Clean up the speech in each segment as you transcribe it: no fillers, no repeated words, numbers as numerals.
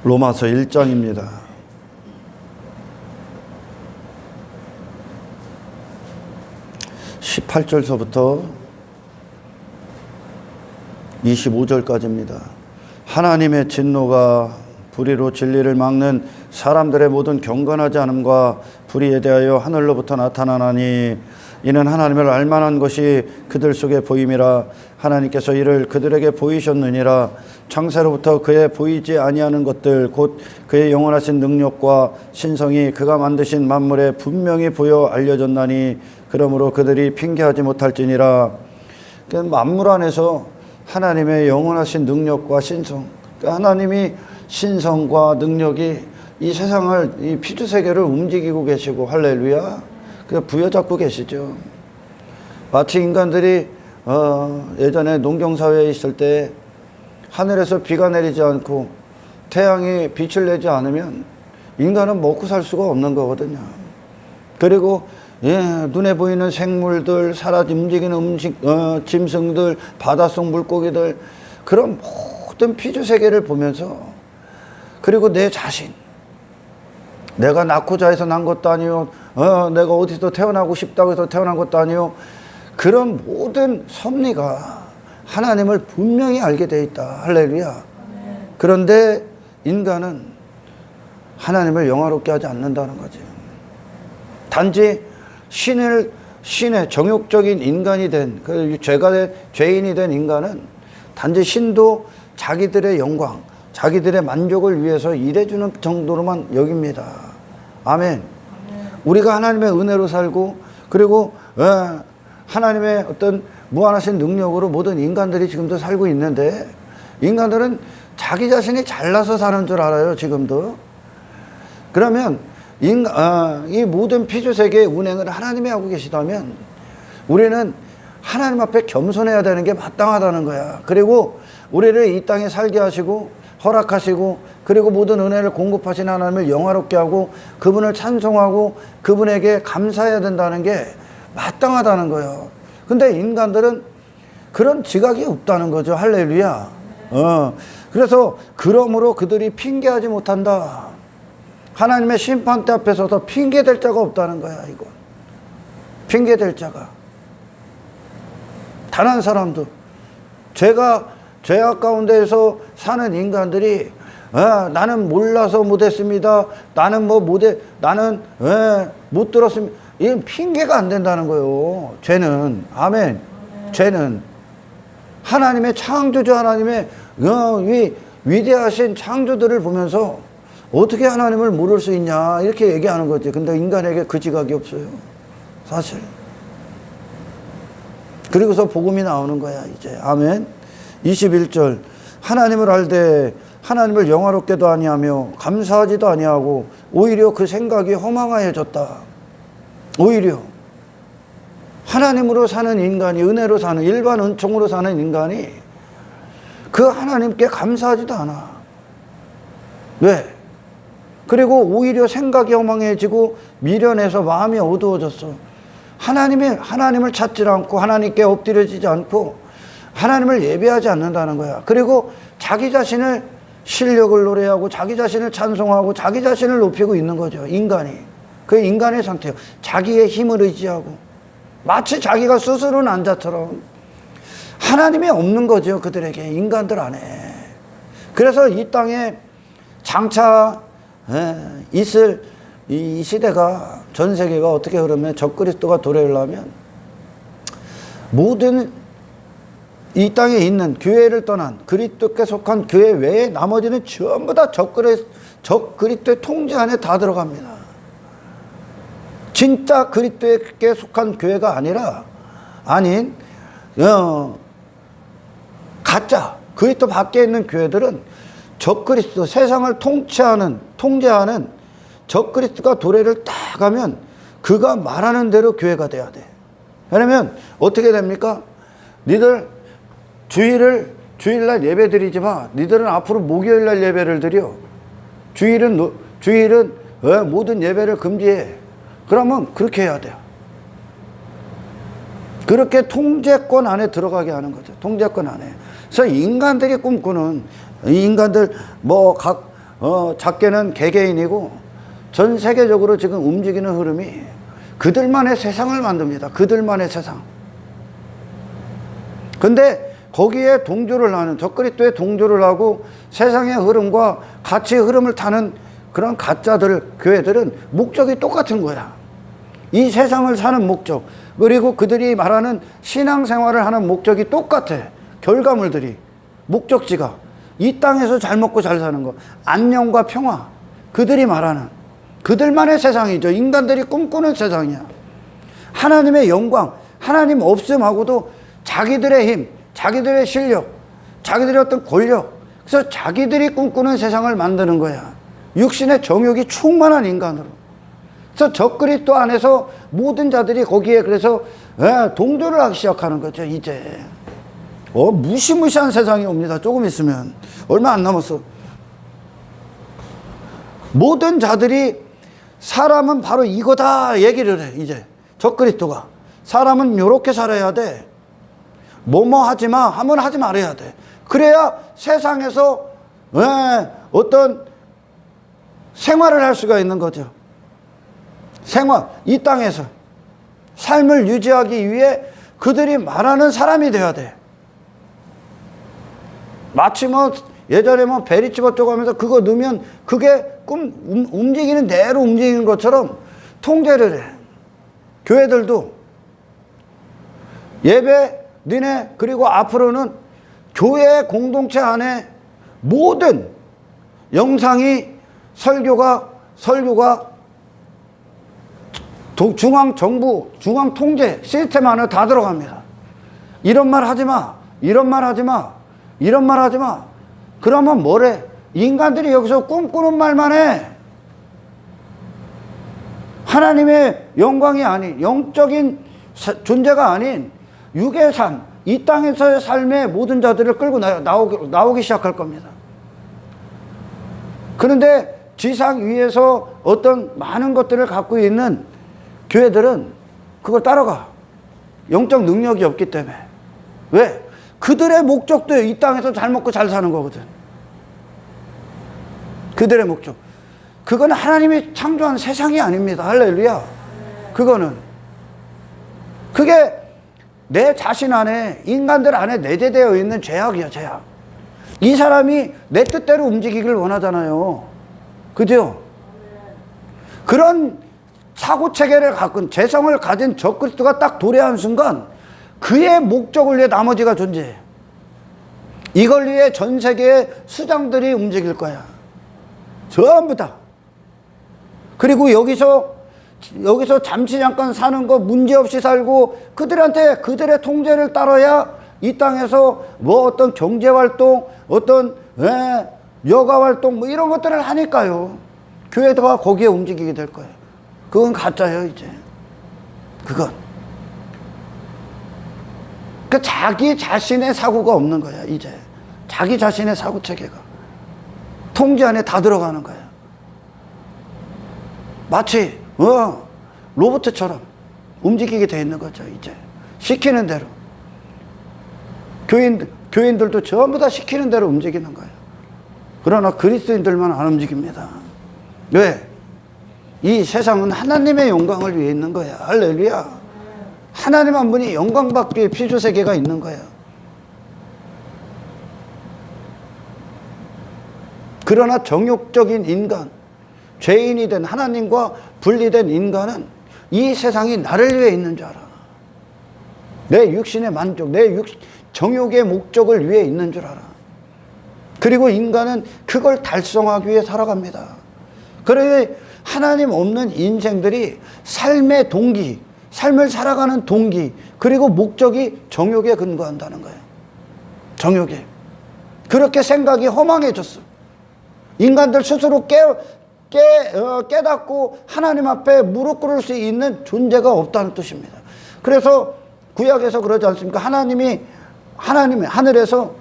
로마서 1장입니다. 18절서부터 25절까지입니다. 하나님의 진노가 불의로 진리를 막는 사람들의 모든 경건하지 않음과 불의에 대하여 하늘로부터 나타나나니 이는 하나님을 알만한 것이 그들 속에 보임이라. 하나님께서 이를 그들에게 보이셨느니라. 창세로부터 그의 보이지 아니하는 것들 곧 그의 영원하신 능력과 신성이 그가 만드신 만물에 분명히 보여 알려졌나니 그러므로 그들이 핑계하지 못할지니라. 만물 안에서 하나님의 영원하신 능력과 신성, 하나님이 신성과 능력이 이 세상을, 이 피조세계를 움직이고 계시고, 할렐루야, 부여잡고 계시죠. 마치 인간들이 예전에 농경사회에 있을 때 하늘에서 비가 내리지 않고 태양이 빛을 내지 않으면 인간은 먹고 살 수가 없는 거거든요. 그리고 눈에 보이는 생물들, 움직이는 짐승들, 바닷속 물고기들, 그런 모든 피조세계를 보면서, 그리고 내 자신, 내가 낳고자 해서 난 것도 아니요, 내가 어디서 태어나고 싶다고 해서 태어난 것도 아니요, 그런 모든 섭리가 하나님을 분명히 알게 돼 있다. 할렐루야. 그런데 인간은 하나님을 영화롭게 하지 않는다는 거지. 단지 신의 정욕적인 인간이 된, 죄인이 된 인간은 단지 신도 자기들의 영광, 자기들의 만족을 위해서 일해주는 정도로만 여깁니다. 아멘. 우리가 하나님의 은혜로 살고, 그리고 하나님의 어떤 무한하신 능력으로 모든 인간들이 지금도 살고 있는데, 인간들은 자기 자신이 잘나서 사는 줄 알아요, 지금도. 그러면 이 모든 피조세계의 운행을 하나님이 하고 계시다면 우리는 하나님 앞에 겸손해야 되는 게 마땅하다는 거야. 그리고 우리를 이 땅에 살게 하시고 허락하시고, 그리고 모든 은혜를 공급하신 하나님을 영화롭게 하고 그분을 찬송하고 그분에게 감사해야 된다는 게 마땅하다는 거예요. 근데 인간들은 그런 지각이 없다는 거죠. 할렐루야. 그래서 그러므로 그들이 핑계하지 못한다. 하나님의 심판대 앞에 서서 핑계댈 자가 없다는 거야. 이건 핑계댈 자가 단 한 사람도, 죄악 가운데에서 사는 인간들이 나는 몰라서 못했습니다, 나는 나는 못 들었습니다, 이건 핑계가 안 된다는 거예요. 죄는. 아멘. 죄는 하나님의 창조주, 하나님의 위대하신 창조들을 보면서 어떻게 하나님을 모를 수 있냐, 이렇게 얘기하는 거지. 근데 인간에게 그 지각이 없어요, 사실. 그리고서 복음이 나오는 거야, 이제. 아멘. 21절. 하나님을 알되 하나님을 영화롭게도 아니하며 감사하지도 아니하고 오히려 그 생각이 허망하여졌다. 오히려 하나님으로 사는 인간이, 은혜로 사는, 일반 은총으로 사는 인간이 그 하나님께 감사하지도 않아. 왜? 그리고 오히려 생각이 허망해지고 미련해서 마음이 어두워졌어. 하나님을 찾지 않고 하나님께 엎드려지지 않고 하나님을 예배하지 않는다는 거야. 그리고 자기 자신을, 실력을 노래하고 자기 자신을 찬송하고 자기 자신을 높이고 있는 거죠, 인간이. 그게 인간의 상태예요. 자기의 힘을 의지하고 마치 자기가 스스로 난 자처럼. 하나님이 없는 거죠, 그들에게, 인간들 안에. 그래서 이 땅에 장차 있을 이 시대가, 전 세계가 어떻게 흐르면 적그리스도가 도래하려면 모든 이 땅에 있는 교회를 떠난 그리스도께 속한 교회 외에 나머지는 전부 다 적그리스도의 통제 안에 다 들어갑니다. 진짜 그리스도께 속한 교회가 아닌 가짜 그리스도 밖에 있는 교회들은 적그리스도, 세상을 통제하는 적그리스도가 도래를 딱 하면 그가 말하는 대로 교회가 돼야 돼. 왜냐면 어떻게 됩니까? 니들 주일날 예배 드리지 마. 니들은 앞으로 목요일날 예배를 드려. 주일은 모든 예배를 금지해. 그러면 그렇게 해야 돼요. 그렇게 통제권 안에 들어가게 하는 거죠. 통제권 안에. 그래서 인간들이 꿈꾸는, 이 인간들 작게는 개개인이고 전 세계적으로 지금 움직이는 흐름이 그들만의 세상을 만듭니다. 그들만의 세상. 근데 거기에 동조를 하는, 적그리스도에 동조를 하고 세상의 흐름과 가치의 흐름을 타는 그런 가짜들, 교회들은 목적이 똑같은 거야. 이 세상을 사는 목적, 그리고 그들이 말하는 신앙생활을 하는 목적이 똑같아. 결과물들이, 목적지가 이 땅에서 잘 먹고 잘 사는 거, 안녕과 평화, 그들이 말하는 그들만의 세상이죠. 인간들이 꿈꾸는 세상이야. 하나님의 영광, 하나님 없음하고도 자기들의 힘, 자기들의 실력, 자기들의 어떤 권력, 그래서 자기들이 꿈꾸는 세상을 만드는 거야. 육신의 정욕이 충만한 인간으로. 그래서 적그리스도 안에서 모든 자들이 거기에 그래서 동조를 하기 시작하는 거죠. 이제 무시무시한 세상이 옵니다. 조금 있으면. 얼마 안 남았어. 모든 자들이 사람은 바로 이거다 얘기를 해. 이제 적그리스도가 사람은 요렇게 살아야 돼, 뭐뭐 하지마 하면 하지 말아야 돼. 그래야 세상에서 어떤 생활을 할 수가 있는 거죠. 생활, 이 땅에서 삶을 유지하기 위해 그들이 말하는 사람이 돼야 돼. 마치 예전에 베리집 어쩌고 하면서 그거 넣으면 그게 움직이는 대로 움직이는 것처럼 통제를 해. 교회들도 예배, 너네, 그리고 앞으로는 교회 공동체 안에 모든 영상이 설교가 중앙정부, 중앙통제 시스템 안에 다 들어갑니다. 이런 말 하지 마, 이런 말 하지 마, 이런 말 하지 마. 그러면 뭐래? 인간들이 여기서 꿈꾸는 말만 해. 하나님의 영광이 아닌, 영적인 존재가 아닌 육의 삶, 이 땅에서의 삶의 모든 자들을 끌고 나오기 시작할 겁니다. 그런데 지상 위에서 어떤 많은 것들을 갖고 있는 교회들은 그걸 따라가. 영적 능력이 없기 때문에. 왜? 그들의 목적도 이 땅에서 잘 먹고 잘 사는 거거든. 그들의 목적. 그건 하나님이 창조한 세상이 아닙니다. 할렐루야. 그거는. 그게 내 자신 안에, 인간들 안에 내재되어 있는 죄악이야, 죄악. 이 사람이 내 뜻대로 움직이길 원하잖아요. 그죠? 그런 사고체계를 갖고 재성을 가진 적그리스도가 딱 도래한 순간 그의 목적을 위해 나머지가 존재해. 이걸 위해 전 세계의 수장들이 움직일 거야. 전부 다. 그리고 여기서 잠시 잠깐 사는 거 문제없이 살고 그들한테 그들의 통제를 따라야 이 땅에서 어떤 경제활동, 어떤 여가활동 이런 것들을 하니까요. 교회가 거기에 움직이게 될 거예요. 그건 가짜예요, 이제. 그건. 자기 자신의 사고가 없는 거야, 이제. 자기 자신의 사고체계가. 통제 안에 다 들어가는 거야. 마치, 로봇처럼 움직이게 돼 있는 거죠, 이제. 시키는 대로. 교인들도 전부 다 시키는 대로 움직이는 거예요. 그러나 그리스도인들만 안 움직입니다. 왜? 이 세상은 하나님의 영광을 위해 있는 거야. 할렐루야. 하나님 한 분이 영광받기 위해 피조세계가 있는 거야. 그러나 정욕적인 인간, 죄인이 된 하나님과 분리된 인간은 이 세상이 나를 위해 있는 줄 알아. 내 육신의 만족, 정욕의 목적을 위해 있는 줄 알아. 그리고 인간은 그걸 달성하기 위해 살아갑니다. 그래 하나님 없는 인생들이 삶의 동기, 삶을 살아가는 동기, 그리고 목적이 정욕에 근거한다는 거예요. 정욕에. 그렇게 생각이 허망해졌어. 인간들 스스로 깨닫고 하나님 앞에 무릎 꿇을 수 있는 존재가 없다는 뜻입니다. 그래서 구약에서 그러지 않습니까? 하나님이 하늘에서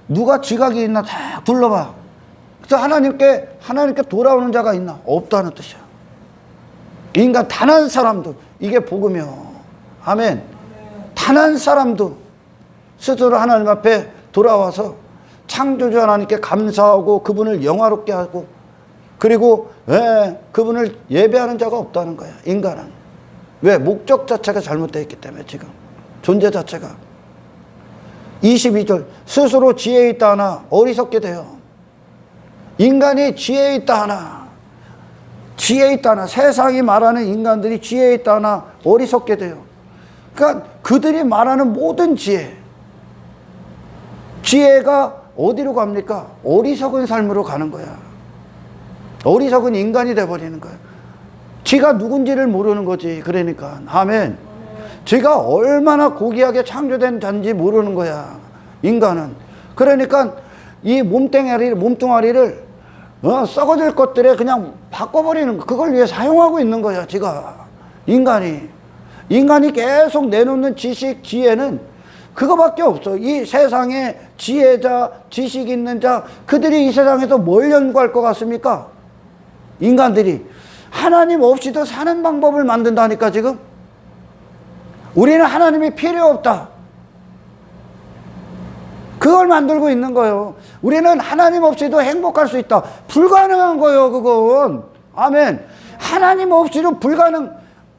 누가 지각이 있나 다 둘러봐. 그래서 하나님께 돌아오는 자가 있나? 없다는 뜻이야. 인간 단 한 사람도, 이게 복음이요. 아멘. 단 한 사람도 스스로 하나님 앞에 돌아와서 창조주 하나님께 감사하고 그분을 영화롭게 하고 그리고 그분을 예배하는 자가 없다는 거야. 인간은. 왜? 목적 자체가 잘못되어 있기 때문에 지금. 존재 자체가. 22절 스스로 지혜 있다 하나 어리석게 돼요. 인간이 지혜 있다 하나, 지혜 있다 하나, 세상이 말하는 인간들이 지혜 있다 하나 어리석게 돼요. 그러니까 그들이 말하는 모든 지혜가 어디로 갑니까? 어리석은 삶으로 가는 거야. 어리석은 인간이 돼버리는 거야. 지가 누군지를 모르는 거지. 그러니까 아멘. 지가 얼마나 고귀하게 창조된 자인지 모르는 거야, 인간은. 그러니까 이 몸뚱아리를 썩어질 것들에 그냥 바꿔버리는 거, 그걸 위해 사용하고 있는 거야, 지가. 인간이 계속 내놓는 지식, 지혜는 그거밖에 없어. 이 세상에 지혜자, 지식 있는 자, 그들이 이 세상에서 뭘 연구할 것 같습니까? 인간들이 하나님 없이도 사는 방법을 만든다니까. 지금 우리는 하나님이 필요 없다, 그걸 만들고 있는 거예요. 우리는 하나님 없이도 행복할 수 있다. 불가능한 거예요, 그건. 아멘. 하나님 없이도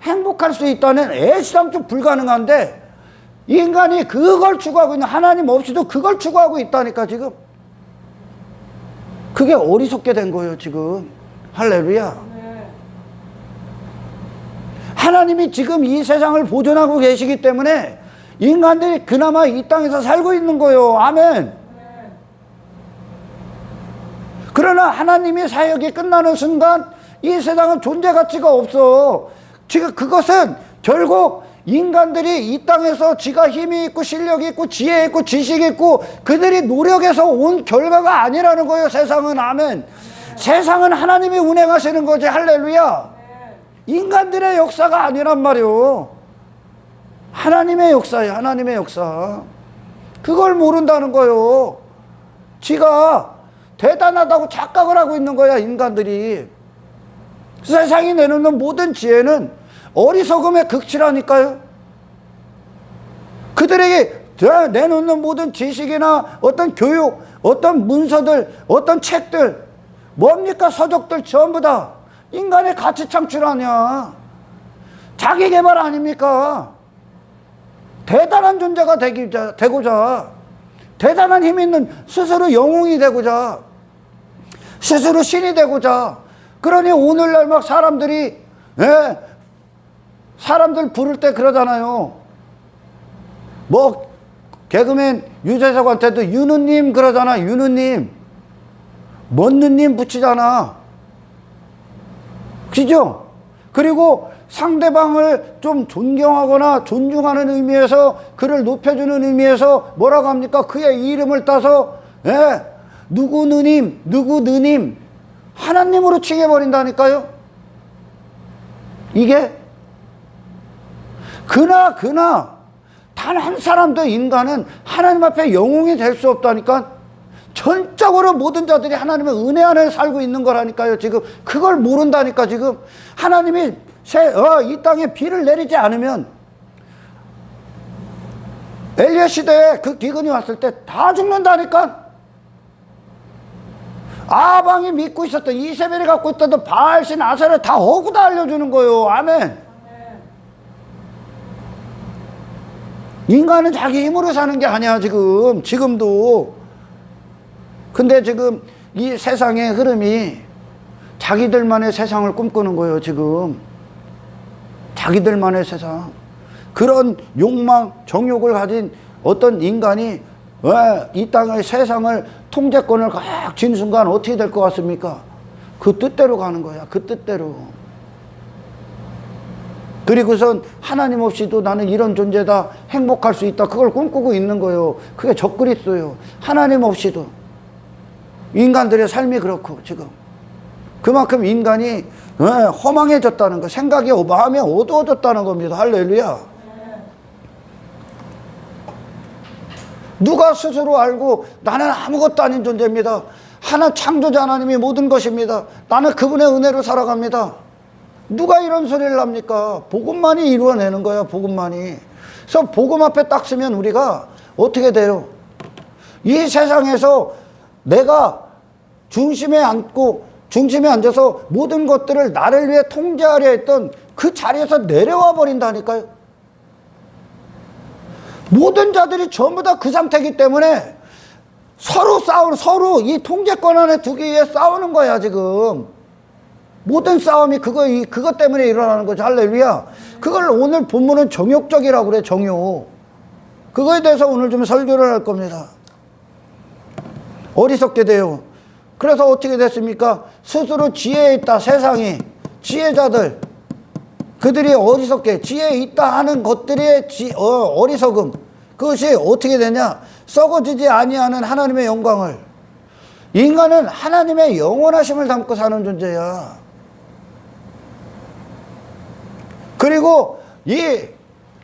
행복할 수 있다는 애시당초 불가능한데, 인간이 그걸 추구하고 있는, 하나님 없이도 그걸 추구하고 있다니까, 지금. 그게 어리석게 된 거예요, 지금. 할렐루야. 하나님이 지금 이 세상을 보존하고 계시기 때문에 인간들이 그나마 이 땅에서 살고 있는 거예요. 아멘. 그러나 하나님의 사역이 끝나는 순간 이 세상은 존재 가치가 없어. 지금 그것은 결국 인간들이 이 땅에서 지가 힘이 있고 실력이 있고 지혜 있고 지식이 있고 그들이 노력해서 온 결과가 아니라는 거예요, 세상은. 아멘. 세상은 하나님이 운행하시는 거지. 할렐루야. 인간들의 역사가 아니란 말이요. 하나님의 역사예요, 하나님의 역사. 그걸 모른다는 거예요. 지가 대단하다고 착각을 하고 있는 거야, 인간들이. 세상이 내놓는 모든 지혜는 어리석음의 극치라니까요. 그들에게 내놓는 모든 지식이나 어떤 교육, 어떤 문서들, 어떤 책들, 뭡니까? 서적들 전부 다 인간의 가치 창출 아니야. 자기 개발 아닙니까? 대단한 존재가 되고자, 대단한 힘 있는, 스스로 영웅이 되고자, 스스로 신이 되고자. 그러니 오늘날 막 사람들 부를 때 그러잖아요. 뭐 개그맨 유재석한테도 윤우님 그러잖아. 윤우님, 멋느님 붙이잖아. 그죠? 그리고 상대방을 좀 존경하거나 존중하는 의미에서, 그를 높여주는 의미에서 뭐라고 합니까? 그의 이름을 따서 누구 누님, 누구 느님, 하나님으로 칭해버린다니까요. 이게 그나 단 한 사람도, 인간은 하나님 앞에 영웅이 될 수 없다니까. 전적으로 모든 자들이 하나님의 은혜 안에 살고 있는 거라니까요, 지금. 그걸 모른다니까, 지금. 하나님이 이 땅에 비를 내리지 않으면, 엘리야 시대에 그 기근이 왔을 때 다 죽는다니까. 아방이 믿고 있었던, 이세벨이 갖고 있던 바알신 아세를 다 허구다 알려주는 거예요. 아멘. 인간은 자기 힘으로 사는 게 아니야, 지금도. 근데 지금 이 세상의 흐름이 자기들만의 세상을 꿈꾸는 거예요, 지금. 자기들만의 세상. 그런 욕망, 정욕을 가진 어떤 인간이 이 땅의 세상을, 통제권을 각 쥔 순간 어떻게 될 것 같습니까? 그 뜻대로 가는 거야, 그 뜻대로. 그리고선 하나님 없이도 나는 이런 존재다, 행복할 수 있다, 그걸 꿈꾸고 있는 거예요. 그게 적그리스도예요. 하나님 없이도. 인간들의 삶이 그렇고, 지금. 그만큼 인간이 허망해졌다는 거, 생각이, 마음이 어두워졌다는 겁니다. 할렐루야. 누가 스스로 알고 나는 아무것도 아닌 존재입니다, 창조자 하나님이 모든 것입니다, 나는 그분의 은혜로 살아갑니다. 누가 이런 소리를 합니까? 복음만이 이루어내는 거야, 복음만이. 그래서 복음 앞에 딱 서면 우리가 어떻게 돼요? 이 세상에서 내가 중심에 앉고 중심에 앉아서 모든 것들을 나를 위해 통제하려 했던 그 자리에서 내려와 버린다니까요. 모든 자들이 전부 다 그 상태이기 때문에 서로 이 통제권 안에 두기 위해 싸우는 거야, 지금. 모든 싸움이 그것 때문에 일어나는 거죠. 할렐루야. 그걸 오늘 본문은 정욕적이라고 그래, 정욕. 그거에 대해서 오늘 좀 설교를 할 겁니다. 어리석게 돼요. 그래서 어떻게 됐습니까? 스스로 지혜에 있다, 세상이. 지혜자들. 그들이 어리석게 지혜에 있다 하는 것들의 어리석음. 그것이 어떻게 되냐? 썩어지지 아니하는 하나님의 영광을. 인간은 하나님의 영원하심을 담고 사는 존재야. 그리고 이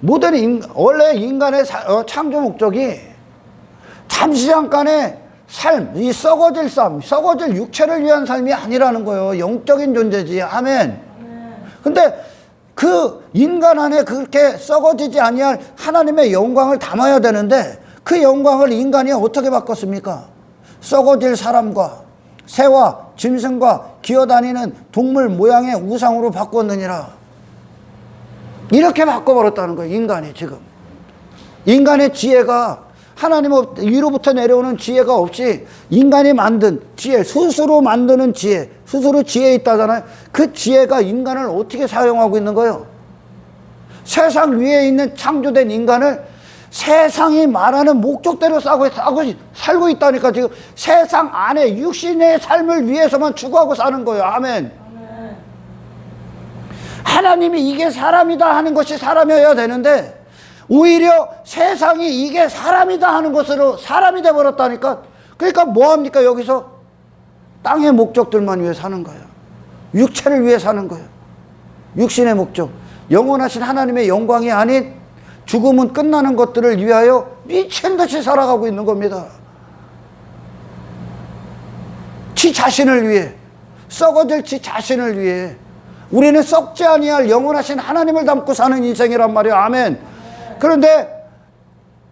모든 원래 인간의 창조 목적이 잠시 잠깐의 삶, 이 썩어질 삶, 썩어질 육체를 위한 삶이 아니라는 거예요. 영적인 존재지. 아멘. 근데 그 인간 안에 그렇게 썩어지지 아니할 하나님의 영광을 담아야 되는데 그 영광을 인간이 어떻게 바꿨습니까? 썩어질 사람과 새와 짐승과 기어다니는 동물 모양의 우상으로 바꿨느니라. 이렇게 바꿔버렸다는 거예요. 인간이 지금. 인간의 지혜가 하나님 위로부터 내려오는 지혜가 없이 인간이 만든 지혜, 스스로 만드는 지혜, 스스로 지혜 있다잖아요. 그 지혜가 인간을 어떻게 사용하고 있는 거예요? 세상 위에 있는 창조된 인간을 세상이 말하는 목적대로 살고 있다니까. 지금 세상 안에 육신의 삶을 위해서만 추구하고 사는 거예요. 아멘. 하나님이 이게 사람이다 하는 것이 사람이어야 되는데 오히려 세상이 이게 사람이다 하는 것으로 사람이 돼버렸다니까. 그러니까 뭐합니까? 여기서 땅의 목적들만 위해 사는 거예요. 육체를 위해 사는 거예요. 육신의 목적, 영원하신 하나님의 영광이 아닌 죽음은 끝나는 것들을 위하여 미친 듯이 살아가고 있는 겁니다. 지 자신을 위해, 썩어질 지 자신을 위해. 우리는 썩지 아니할 영원하신 하나님을 담고 사는 인생이란 말이에요. 아멘. 그런데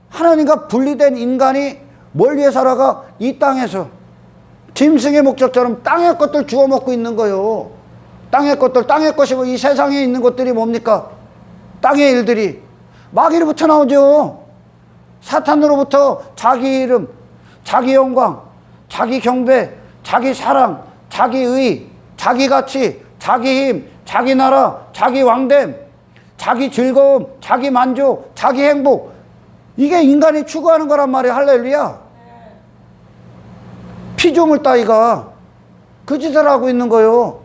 하나님과 분리된 인간이 뭘 위해 살아가? 이 땅에서 짐승의 목적처럼 땅의 것들 주워 먹고 있는 거예요. 땅의 것들, 땅의 것이 이 세상에 있는 것들이 뭡니까? 땅의 일들이 마귀로부터 나오죠. 사탄으로부터 자기 이름, 자기 영광, 자기 경배, 자기 사랑, 자기 의, 자기 가치, 자기 힘, 자기 나라, 자기 왕됨, 자기 즐거움, 자기 만족, 자기 행복. 이게 인간이 추구하는 거란 말이에요. 할렐루야. 피조물 따위가 그 짓을 하고 있는 거예요.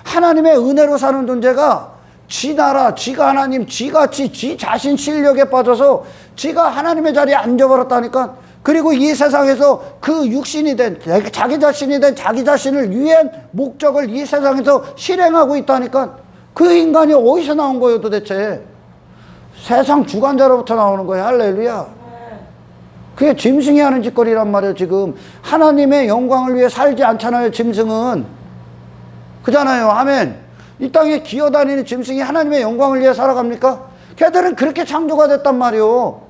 하나님의 은혜로 사는 존재가 지 나라, 지가 하나님, 지 가치, 지 자신 실력에 빠져서 지가 하나님의 자리에 앉아버렸다니까. 그리고 이 세상에서 그 육신이 된 자기 자신이 된 자기 자신을 위한 목적을 이 세상에서 실행하고 있다니까. 그 인간이 어디서 나온 거예요 도대체? 세상 주관자로부터 나오는 거예요. 할렐루야. 그게 짐승이 하는 짓거리란 말이에요. 지금 하나님의 영광을 위해 살지 않잖아요. 짐승은. 그잖아요. 아멘. 이 땅에 기어다니는 짐승이 하나님의 영광을 위해 살아갑니까? 걔들은 그렇게 창조가 됐단 말이에요.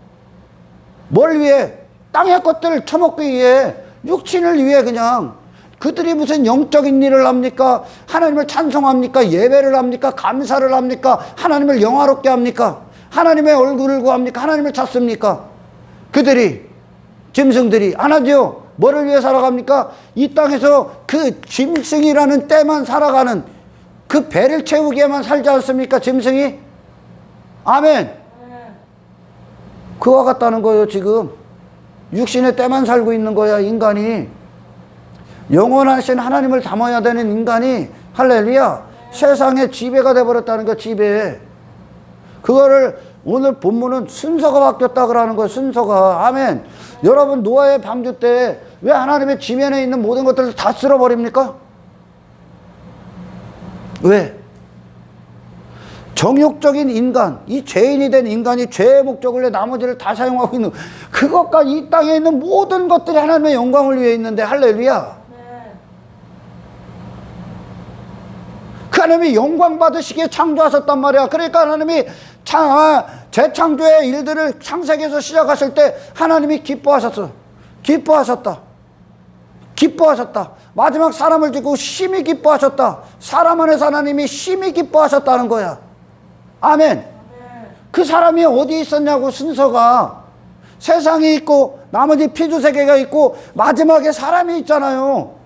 뭘 위해? 땅의 것들을 처먹기 위해, 육신을 위해. 그냥 그들이 무슨 영적인 일을 합니까? 하나님을 찬송합니까? 예배를 합니까? 감사를 합니까? 하나님을 영화롭게 합니까? 하나님의 얼굴을 구합니까? 하나님을 찾습니까? 그들이, 짐승들이 안 하죠. 뭐를 위해 살아갑니까? 이 땅에서 그 짐승이라는 때만 살아가는, 그 배를 채우기에만 살지 않습니까? 짐승이. 아멘. 그와 같다는 거예요. 지금 육신의 때만 살고 있는 거야. 인간이. 영원하신 하나님을 담아야 되는 인간이, 할렐루야, 세상의 지배가 돼버렸다는 거. 지배. 그거를 오늘 본문은 순서가 바뀌었다 그러는 거예요. 순서가. 아멘. 여러분, 노아의 방주 때 왜 하나님의 지면에 있는 모든 것들을 다 쓸어버립니까? 왜? 정욕적인 인간, 이 죄인이 된 인간이 죄의 목적을 위해 나머지를 다 사용하고 있는, 그것과 이 땅에 있는 모든 것들이 하나님의 영광을 위해 있는데. 할렐루야. 그 하나님이 영광 받으시기에 창조하셨단 말이야. 그러니까 하나님이 재창조의 일들을 창세기에서 시작하실 때 하나님이 기뻐하셨어. 기뻐하셨다. 기뻐하셨다. 마지막 사람을 짓고 심히 기뻐하셨다. 사람 안에서 하나님이 심히 기뻐하셨다는 거야. 아멘. 그 사람이 어디 있었냐고. 순서가 세상이 있고 나머지 피조세계가 있고 마지막에 사람이 있잖아요.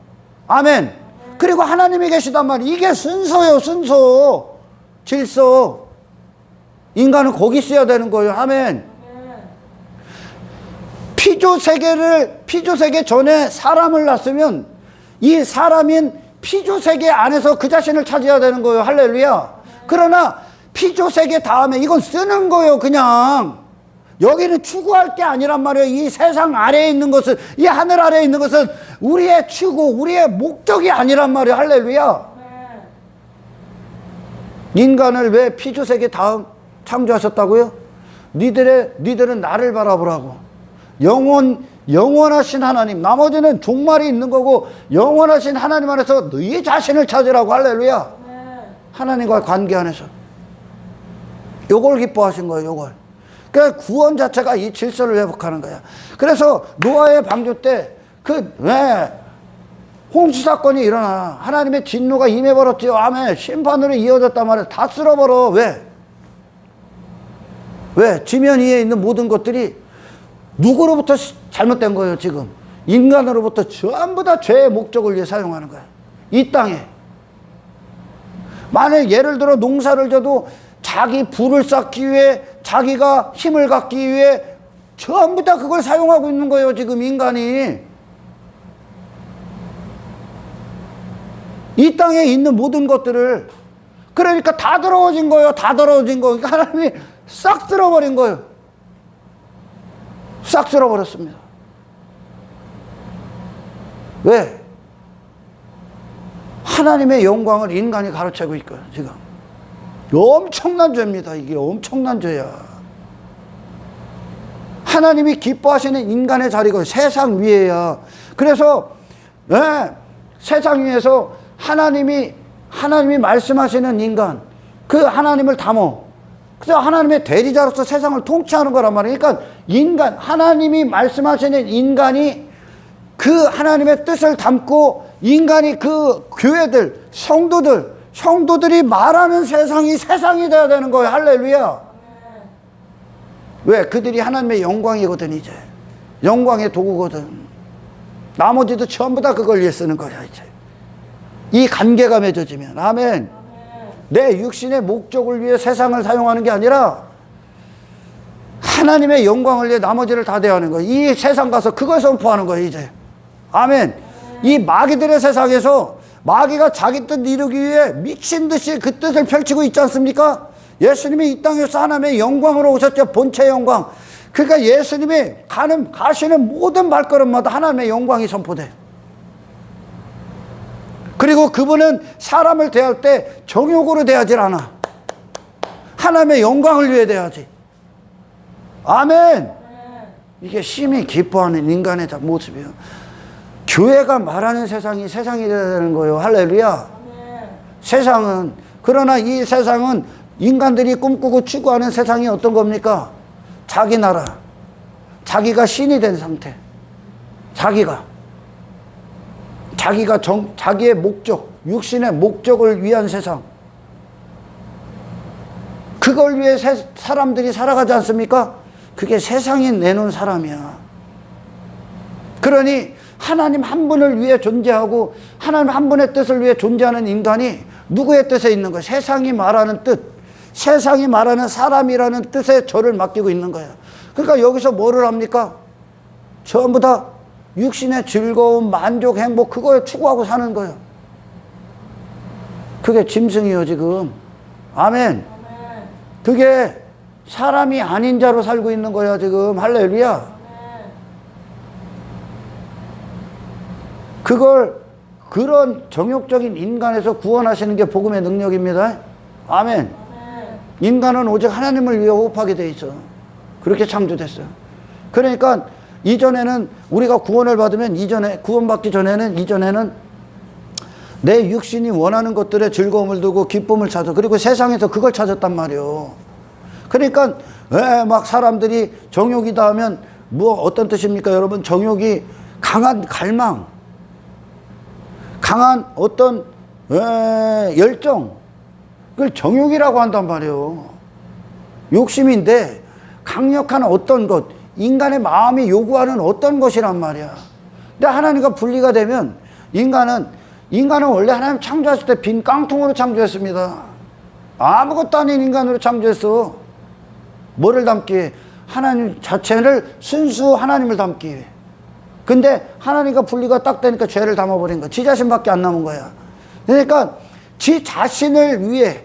아멘. 그리고 하나님이 계시단 말이에요. 이게 순서예요. 순서, 질서. 인간은 거기 있어야 되는 거예요. 아멘. 피조세계 전에 사람을 낳았으면 이 사람인 피조세계 안에서 그 자신을 찾아야 되는 거예요. 할렐루야. 그러나 피조세계 다음에 이건 쓰는 거예요. 그냥 여기는 추구할 게 아니란 말이에요. 이 세상 아래에 있는 것은, 이 하늘 아래에 있는 것은 우리의 추구, 우리의 목적이 아니란 말이에요. 할렐루야. 인간을 왜 피조세계 다음 창조하셨다고요? 니들은 나를 바라보라고. 영원하신 하나님, 나머지는 종말이 있는 거고 영원하신 하나님 안에서 너희 자신을 찾으라고. 할렐루야. 하나님과 관계 안에서 요걸 기뻐하신 거예요. 요걸. 그러니까 구원 자체가 이 질서를 회복하는 거야. 그래서 노아의 방주 때 홍수 사건이 일어나 하나님의 진노가 임해버렸지요. 아멘. 심판으로 이어졌단 말이에요. 다 쓸어버려. 왜? 지면 위에 있는 모든 것들이 누구로부터 잘못된 거예요. 지금 인간으로부터 전부 다 죄의 목적을 위해 사용하는 거예요. 이 땅에 만약 예를 들어 농사를 져도 자기 부를 쌓기 위해, 자기가 힘을 갖기 위해 전부 다 그걸 사용하고 있는 거예요. 지금 인간이 이 땅에 있는 모든 것들을. 그러니까 다 더러워진 거예요. 다 더러워진 거. 그러니까 하나님이 싹 쓸어버린 거예요. 싹 쓸어버렸습니다. 왜? 하나님의 영광을 인간이 가로채고 있거든요. 지금 엄청난 죄입니다. 이게 엄청난 죄야. 하나님이 기뻐하시는 인간의 자리가 세상 위에야. 그래서 세상 위에서 하나님이 말씀하시는 인간, 그 하나님을 담어. 그래서 하나님의 대리자로서 세상을 통치하는 거란 말이에요. 그러니까 인간, 하나님이 말씀하시는 인간이 그 하나님의 뜻을 담고, 인간이 그 교회들, 성도들이 말하는 세상이 돼야 되는 거예요. 할렐루야. 왜? 그들이 하나님의 영광이거든. 이제 영광의 도구거든. 나머지도 전부 다 그걸 위해 쓰는 거야. 이제 이 관계가 맺어지면. 아멘. 내 육신의 목적을 위해 세상을 사용하는 게 아니라 하나님의 영광을 위해 나머지를 다 대하는 거예요. 이 세상 가서 그걸 선포하는 거예요. 이제. 아멘. 이 마귀들의 세상에서 마귀가 자기 뜻 이루기 위해 미친 듯이 그 뜻을 펼치고 있지 않습니까? 예수님이 이 땅에서 하나님의 영광으로 오셨죠. 본체 영광. 그러니까 예수님이 가시는 모든 발걸음마다 하나님의 영광이 선포돼. 그리고 그분은 사람을 대할 때 정욕으로 대하지 않아. 하나님의 영광을 위해 대하지. 아멘. 이게 심히 기뻐하는 인간의 모습이에요. 교회가 말하는 세상이 돼야 되는 거예요. 할렐루야. 세상은, 그러나 이 세상은 인간들이 꿈꾸고 추구하는 세상이 어떤 겁니까? 자기 나라, 자기가 신이 된 상태, 자기의 목적, 육신의 목적을 위한 세상. 그걸 위해 사람들이 살아가지 않습니까? 그게 세상이 내놓은 사람이야. 그러니 하나님 한 분을 위해 존재하고 하나님 한 분의 뜻을 위해 존재하는 인간이 누구의 뜻에 있는 거야? 세상이 말하는 뜻, 세상이 말하는 사람이라는 뜻에 저를 맡기고 있는 거야. 그러니까 여기서 뭐를 합니까? 전부 다 육신의 즐거움, 만족, 행복, 그거에 추구하고 사는 거예요. 그게 짐승이요 지금. 아멘. 그게 사람이 아닌 자로 살고 있는 거야 지금. 할렐루야. 그런 정욕적인 인간에서 구원하시는 게 복음의 능력입니다. 아멘. 인간은 오직 하나님을 위해 호흡하게 돼 있어. 그렇게 창조됐어요. 그러니까 이전에는 우리가 구원을 받으면 구원받기 이전에는 내 육신이 원하는 것들의 즐거움을 두고 기쁨을 찾아. 그리고 세상에서 그걸 찾았단 말이에요. 그러니까 막 사람들이 정욕이다 하면 뭐 어떤 뜻입니까 여러분? 정욕이 강한 갈망, 강한 어떤 열정, 그걸 정욕이라고 한단 말이에요. 욕심인데 강력한 어떤 것, 인간의 마음이 요구하는 어떤 것이란 말이야. 근데 하나님과 분리가 되면 인간은 원래 하나님 창조했을 때 빈 깡통으로 창조했습니다. 아무것도 아닌 인간으로 창조했어. 뭐를 담기 위해? 하나님 자체를 순수 하나님을 담기 위해. 근데 하나님과 분리가 딱 되니까 죄를 담아버린 거야. 지 자신밖에 안 남은 거야. 그러니까 지 자신을 위해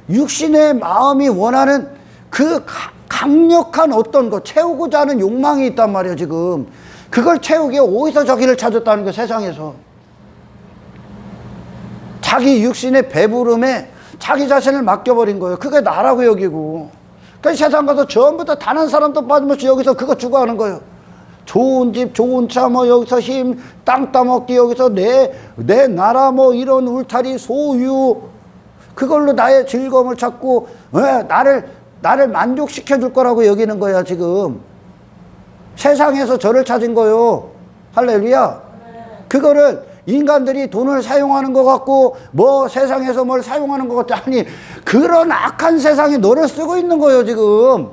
육신의 마음이 원하는 그 강력한 어떤 거, 채우고자 하는 욕망이 있단 말이에요, 지금. 그걸 채우기에 어디서 저기를 찾았다는 거예요, 세상에서. 자기 육신의 배부름에 자기 자신을 맡겨버린 거예요. 그게 나라고 여기고. 그러니까 세상 가서 전부 다 단 한 사람도 빠짐없이 여기서 그거 추구하는 거예요. 좋은 집, 좋은 차, 뭐 여기서 힘, 땅 따먹기, 여기서 내 나라, 뭐 이런 울타리, 소유, 그걸로 나의 즐거움을 찾고, 나를 만족시켜 줄 거라고 여기는 거야, 지금. 세상에서 저를 찾은 거요. 할렐루야. 그거를 인간들이 돈을 사용하는 것 같고, 뭐 세상에서 뭘 사용하는 것 같지. 아니, 그런 악한 세상에 너를 쓰고 있는 거예요, 지금.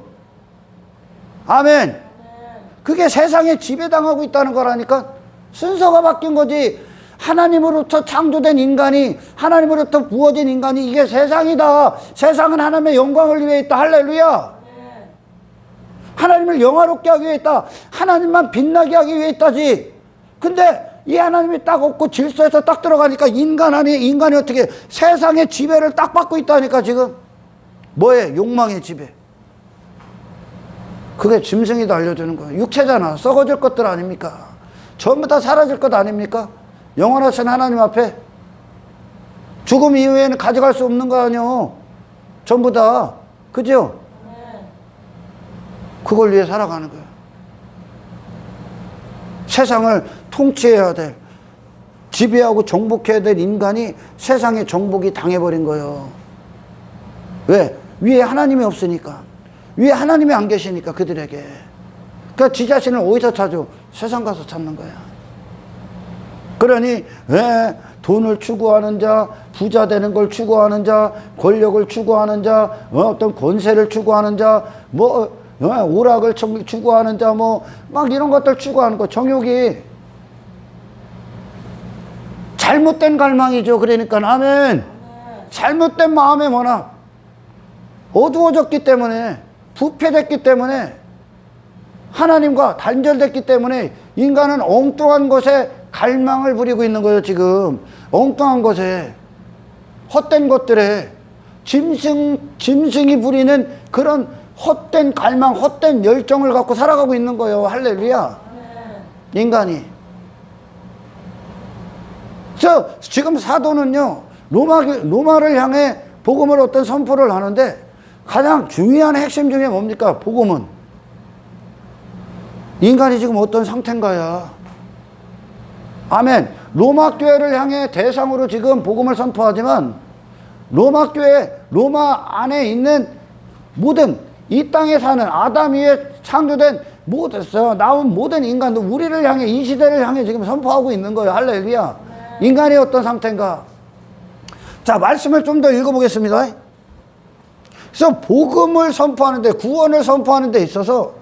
아멘. 그게 세상에 지배당하고 있다는 거라니까. 순서가 바뀐 거지. 하나님으로부터 창조된 인간이, 하나님으로부터 부어진 인간이 이게 세상이다. 세상은 하나님의 영광을 위해 있다. 할렐루야. 하나님을 영화롭게 하기 위해 있다. 하나님만 빛나게 하기 위해 있다지. 근데 이 하나님이 딱 없고 질서에서 딱 들어가니까 인간이 어떻게 세상의 지배를 딱 받고 있다니까, 지금. 뭐에? 욕망의 지배. 그게 짐승이다 알려주는 거예요. 육체잖아. 썩어질 것들 아닙니까? 전부 다 사라질 것 아닙니까? 영원하신 하나님 앞에 죽음 이후에는 가져갈 수 없는 거 아니요. 전부 다. 그죠? 그걸 위해 살아가는 거예요. 세상을 통치해야 될, 지배하고 정복해야 될 인간이 세상에 정복이 당해버린 거예요. 왜? 위에 하나님이 없으니까. 위에 하나님이 안 계시니까, 그들에게. 그러니까 지 자신을 어디서 찾아? 세상 가서 찾는 거야. 그러니 왜 돈을 추구하는 자, 부자 되는 걸 추구하는 자, 권력을 추구하는 자, 어떤 권세를 추구하는 자, 뭐 오락을 추구하는 자, 뭐 막 이런 것들 추구하는 거. 정욕이 잘못된 갈망이죠. 그러니까 아멘. 잘못된 마음의 원함. 어두워졌기 때문에, 부패됐기 때문에, 하나님과 단절됐기 때문에 인간은 엉뚱한 것에 갈망을 부리고 있는 거예요, 지금. 엉뚱한 것에, 헛된 것들에, 짐승이 부리는 그런 헛된 갈망, 헛된 열정을 갖고 살아가고 있는 거예요. 할렐루야. 인간이. 그래서 지금 사도는요, 로마를 향해 복음을 어떤 선포를 하는데, 가장 중요한 핵심 중에 뭡니까? 복음은. 인간이 지금 어떤 상태인가야. 아멘. 로마 교회를 향해 대상으로 지금 복음을 선포하지만, 로마 교회, 로마 안에 있는 모든, 이 땅에 사는 아담 위에 창조된 나온 모든 인간도 우리를 향해, 이 시대를 향해 지금 선포하고 있는 거예요. 할렐루야. 인간이 어떤 상태인가. 자, 말씀을 좀 더 읽어보겠습니다. 그래서 복음을 선포하는데, 구원을 선포하는 데 있어서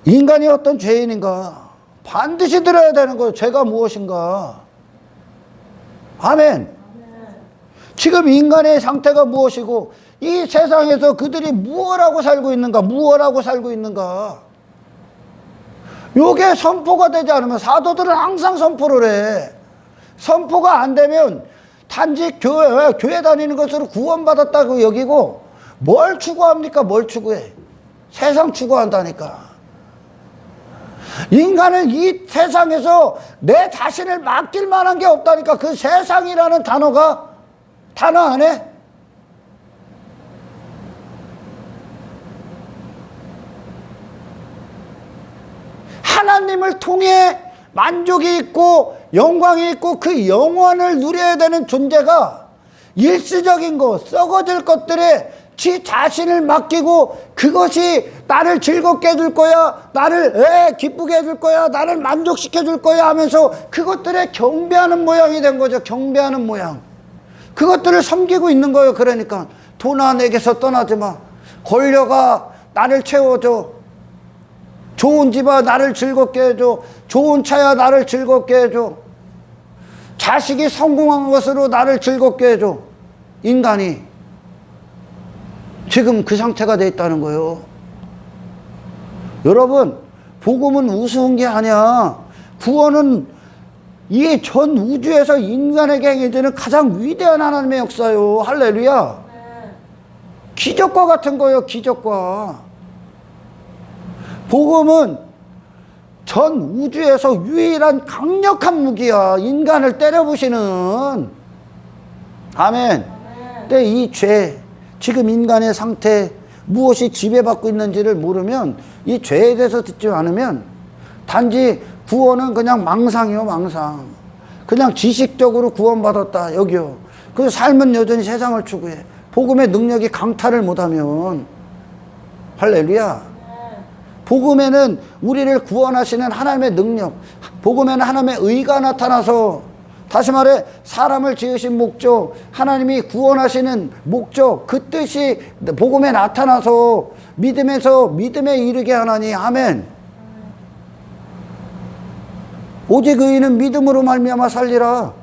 인간이 어떤 죄인인가 반드시 들어야 되는 거예요. 죄가 무엇인가. 아멘. 지금 인간의 상태가 무엇이고, 이 세상에서 그들이 무엇하고 살고 있는가, 무엇하고 살고 있는가. 요게 선포가 되지 않으면, 사도들은 항상 선포를 해. 선포가 안 되면 단지 교회 다니는 것으로 구원받았다고 여기고, 뭘 추구합니까? 뭘 추구해? 세상 추구한다니까. 인간은 이 세상에서 내 자신을 맡길 만한 게 없다니까. 그 세상이라는 단어 안에 하나님을 통해 만족이 있고 영광이 있고 그 영원을 누려야 되는 존재가 일시적인 것, 썩어질 것들에 지 자신을 맡기고 그것이 나를 즐겁게 해줄 거야, 나를 기쁘게 해줄 거야, 나를 만족시켜 줄 거야 하면서 그것들에 경배하는 모양이 된 거죠. 경배하는 모양. 그것들을 섬기고 있는 거예요. 그러니까 돈아 내게서 떠나지 마. 권력아 나를 채워줘. 좋은 집아 나를 즐겁게 해줘. 좋은 차야 나를 즐겁게 해줘. 자식이 성공한 것으로 나를 즐겁게 해줘. 인간이 지금 그 상태가 돼 있다는 거예요. 여러분, 복음은 우스운 게 아니야. 구원은 이 전 우주에서 인간에게 행해지는 가장 위대한 하나님의 역사요. 할렐루야. 기적과 같은 거예요. 기적과. 복음은 전 우주에서 유일한 강력한 무기야. 인간을 때려부시는. 아멘. 근데 이 죄, 지금 인간의 상태, 무엇이 지배받고 있는지를 모르면, 이 죄에 대해서 듣지 않으면 단지 구원은 그냥 망상이요. 망상. 그냥 지식적으로 구원받았다. 여기요. 그 삶은 여전히 세상을 추구해. 복음의 능력이 강탈을 못하면. 할렐루야. 복음에는 우리를 구원하시는 하나님의 능력, 복음에는 하나님의 의가 나타나서, 다시 말해 사람을 지으신 목적, 하나님이 구원하시는 목적, 그 뜻이 복음에 나타나서 믿음에서 믿음에 이르게 하나니. 아멘. 오직 의인은 믿음으로 말미암아 살리라.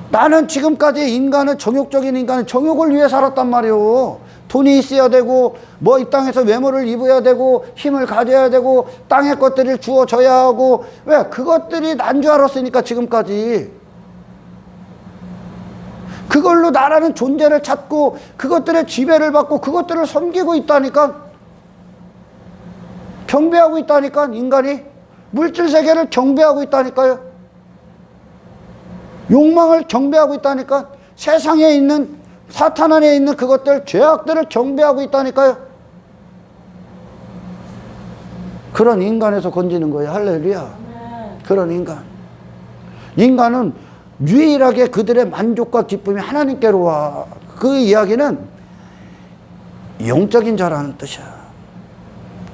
나는 지금까지 인간은 정욕적인 인간은 정욕을 위해 살았단 말이오. 돈이 있어야 되고, 뭐 이 땅에서 외모를 입어야 되고, 힘을 가져야 되고, 땅의 것들을 주어져야 하고. 왜? 그것들이 난 줄 알았으니까 지금까지. 그걸로 나라는 존재를 찾고 그것들의 지배를 받고 그것들을 섬기고 있다니까. 경배하고 있다니까. 인간이 물질 세계를 경배하고 있다니까요. 욕망을 경배하고 있다니까. 세상에 있는 사탄 안에 있는 그것들, 죄악들을 경배하고 있다니까요. 그런 인간에서 건지는 거예요. 할렐루야. 그런 인간. 인간은 유일하게 그들의 만족과 기쁨이 하나님께로 와. 그 이야기는 영적인 자라는 뜻이야.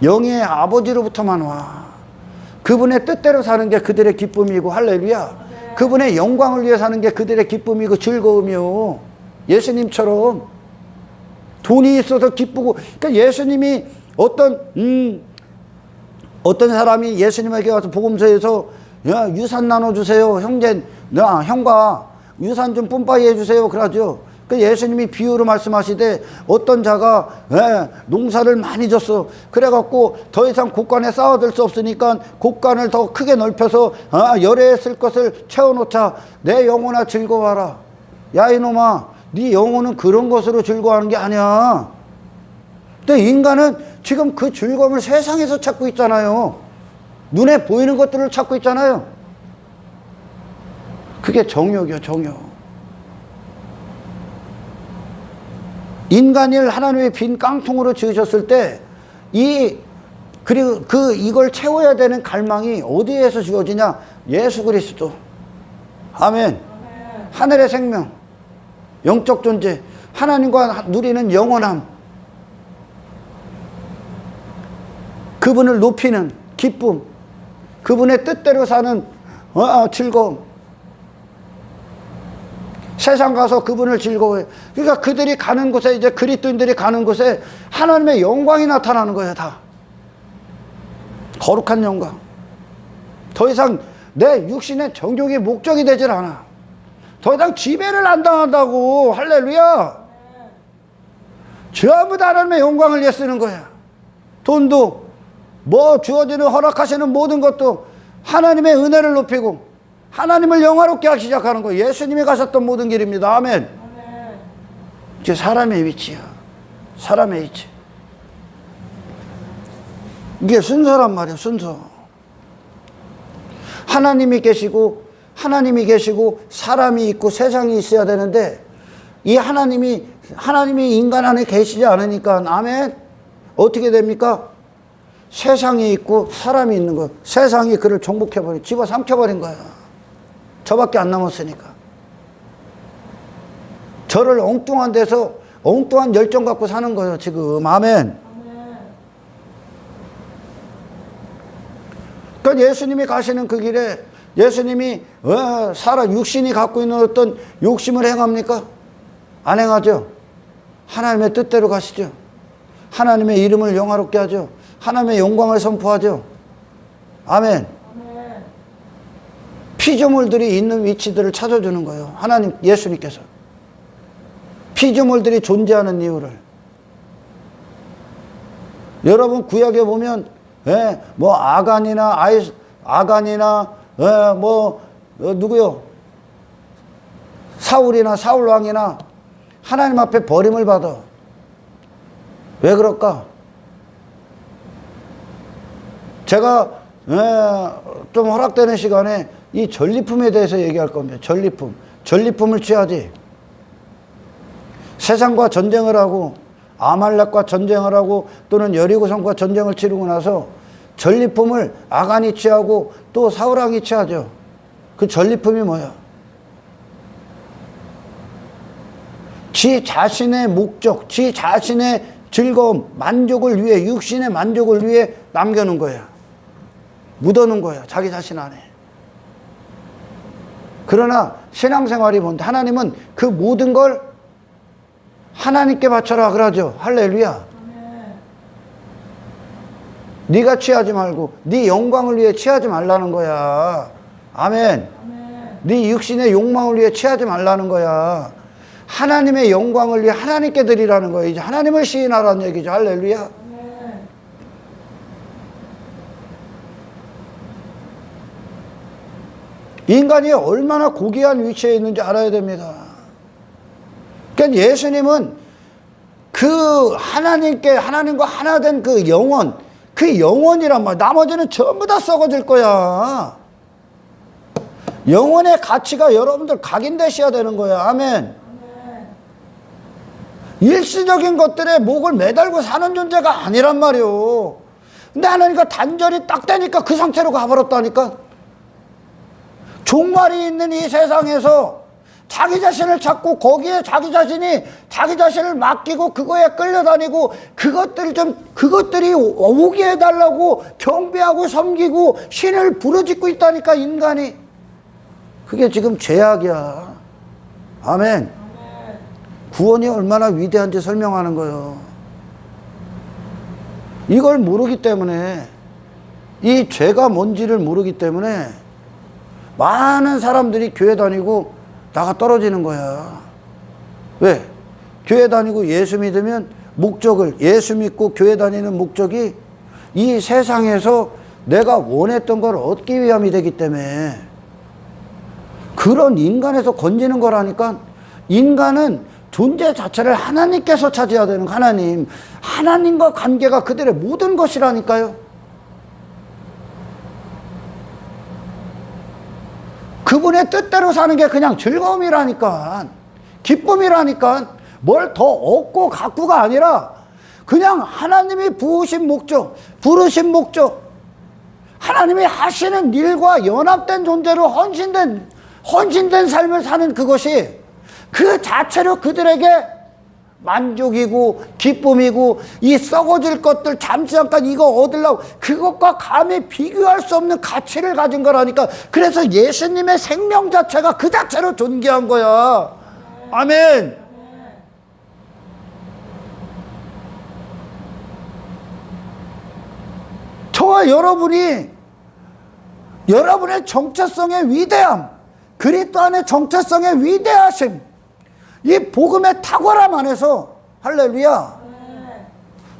영의 아버지로부터만 와. 그분의 뜻대로 사는 게 그들의 기쁨이고. 할렐루야. 그분의 영광을 위해 사는 게 그들의 기쁨이고 즐거움이요. 예수님처럼 돈이 있어서 기쁘고. 그러니까 예수님이 어떤 사람이 예수님에게 와서 복음서에서, 야, 유산 나눠주세요. 형과 유산 좀 뿜빠이 해주세요. 그러죠. 그 예수님이 비유로 말씀하시되, 어떤 자가 농사를 많이 졌어. 그래갖고 더 이상 곡간에 쌓아둘 수 없으니까 곡간을 더 크게 넓혀서 열에 쓸 것을 채워놓자. 내 영혼아 즐거워하라. 야 이놈아, 네 영혼은 그런 것으로 즐거워하는 게 아니야. 근데 인간은 지금 그 즐거움을 세상에서 찾고 있잖아요. 눈에 보이는 것들을 찾고 있잖아요. 그게 정욕이요. 정욕. 인간을 하나님의 빈 깡통으로 지으셨을 때 이걸 채워야 되는 갈망이 어디에서 주어지냐? 예수 그리스도. 아멘. 하늘의 생명, 영적 존재, 하나님과 누리는 영원함, 그분을 높이는 기쁨, 그분의 뜻대로 사는 즐거움. 세상 가서 그분을 즐거워해. 그러니까 그들이 가는 곳에, 이제 그리스도인들이 가는 곳에 하나님의 영광이 나타나는 거예요. 다 거룩한 영광. 더 이상 내 육신의 정욕이 목적이 되질 않아. 더 이상 지배를 안 당한다고. 할렐루야. 전부 다 하나님의 영광을 위해 쓰는 거야. 돈도, 뭐 주어지는 허락하시는 모든 것도 하나님의 은혜를 높이고 하나님을 영화롭게 하기 시작하는 거예요. 예수님이 가셨던 모든 길입니다. 아멘. 이게 사람의 위치야. 사람의 위치. 이게 순서란 말이야. 순서. 하나님이 계시고 사람이 있고 세상이 있어야 되는데, 이 하나님이 인간 안에 계시지 않으니까, 아멘, 어떻게 됩니까? 세상이 있고 사람이 있는 거예요. 세상이 그를 정복해버린, 집어삼켜버린 거야. 저밖에 안 남았으니까. 저를 엉뚱한 데서 엉뚱한 열정 갖고 사는 거예요, 지금. 아멘. 그러니까 예수님이 가시는 그 길에 예수님이 사람 육신이 갖고 있는 어떤 욕심을 행합니까? 안 행하죠. 하나님의 뜻대로 가시죠. 하나님의 이름을 영화롭게 하죠. 하나님의 영광을 선포하죠. 아멘. 피조물들이 있는 위치들을 찾아주는 거예요. 하나님, 예수님께서. 피조물들이 존재하는 이유를. 여러분 구약에 보면 뭐 아간이나 누구요? 사울이나 사울왕이나 하나님 앞에 버림을 받아. 왜 그럴까? 제가 좀 허락되는 시간에 이 전리품에 대해서 얘기할 겁니다. 전리품을 취하지. 세상과 전쟁을 하고 아말렉과 전쟁을 하고 또는 여리고성과 전쟁을 치르고 나서 전리품을 아간이 취하고 또 사울왕이 취하죠. 그 전리품이 뭐야? 지 자신의 목적, 지 자신의 즐거움, 만족을 위해, 육신의 만족을 위해 남겨놓은 거야. 묻어놓은 거야, 자기 자신 안에. 그러나 신앙생활이 뭔데? 하나님은 그 모든 걸 하나님께 바쳐라 그러죠. 할렐루야. 네가 취하지 말고 네 영광을 위해 취하지 말라는 거야. 아멘. 네 육신의 욕망을 위해 취하지 말라는 거야. 하나님의 영광을 위해 하나님께 드리라는 거예요. 이제 하나님을 시인하라는 얘기죠. 할렐루야. 인간이 얼마나 고귀한 위치에 있는지 알아야 됩니다. 그러니까 예수님은 그 하나님과 하나 된 그 영혼, 그 영혼이란 말, 나머지는 전부 다 썩어질 거야. 영혼의 가치가 여러분들 각인되셔야 되는 거야. 아멘. 일시적인 것들에 목을 매달고 사는 존재가 아니란 말이오. 근데 하나님과 단절이 딱 되니까 그 상태로 가버렸다니까. 종말이 있는 이 세상에서 자기 자신을 찾고 거기에 자기 자신을 맡기고 그거에 끌려다니고 그것들이 오게 해달라고 경배하고 섬기고 신을 부르짖고 있다니까, 인간이. 그게 지금 죄악이야. 아멘. 구원이 얼마나 위대한지 설명하는 거예요. 이걸 모르기 때문에, 이 죄가 뭔지를 모르기 때문에 많은 사람들이 교회 다니고 나가 떨어지는 거야. 왜? 교회 다니고 예수 믿으면 예수 믿고 교회 다니는 목적이 이 세상에서 내가 원했던 걸 얻기 위함이 되기 때문에 그런 인간에서 건지는 거라니까. 인간은 존재 자체를 하나님께서 차지해야 되는, 하나님과 관계가 그들의 모든 것이라니까요. 그분의 뜻대로 사는 게 그냥 즐거움이라니까, 기쁨이라니까. 뭘 더 얻고 갖고가 아니라 그냥 하나님이 부르신 목적, 하나님이 하시는 일과 연합된 존재로 헌신된 삶을 사는 그것이 그 자체로 그들에게 만족이고 기쁨이고, 이 썩어질 것들 잠시 잠깐 이거 얻으려고 그것과 감히 비교할 수 없는 가치를 가진 거라니까. 그래서 예수님의 생명 자체가 그 자체로 존귀한 거야. 아멘. 저와 여러분이 여러분의 정체성의 위대함, 그리스도 안의 정체성의 위대하심, 이 복음의 탁월함 안에서, 할렐루야,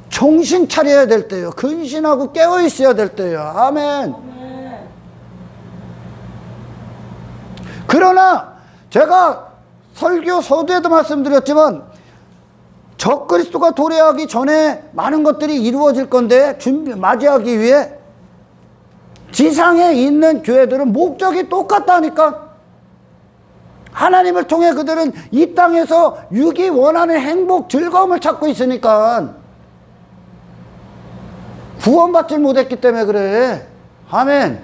정신 차려야 될 때요. 근신하고 깨어 있어야 될 때요. 아멘. 그러나 제가 설교 서두에도 말씀드렸지만 적그리스도가 도래하기 전에 많은 것들이 이루어질 건데, 맞이하기 위해 지상에 있는 교회들은 목적이 똑같다니까. 하나님을 통해 그들은 이 땅에서 육이 원하는 행복, 즐거움을 찾고 있으니까 구원받지 못했기 때문에 그래. 아멘.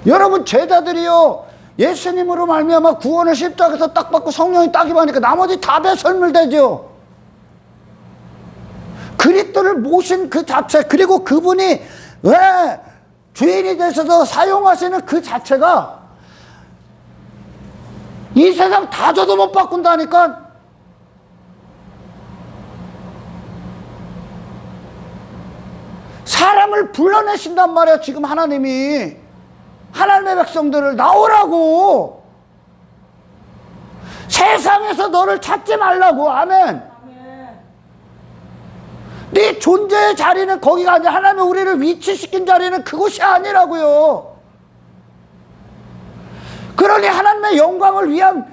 여러분, 제자들이요, 예수님으로 말미암아 구원을 십자가에서 딱 받고 성령이 딱 임하니까 나머지 다 배설물되죠. 그리스도를 모신 그 자체, 그리고 그분이 왜 주인이 되셔서 사용하시는 그 자체가 이 세상 다 줘도 못 바꾼다니까. 사람을 불러내신단 말이야. 지금 하나님이 하나님의 백성들을 나오라고, 세상에서 너를 찾지 말라고. 아멘. 네 존재의 자리는 거기가 아니라 하나님이 우리를 위치시킨 자리는 그곳이 아니라고요. 그러니 하나님의 영광을 위한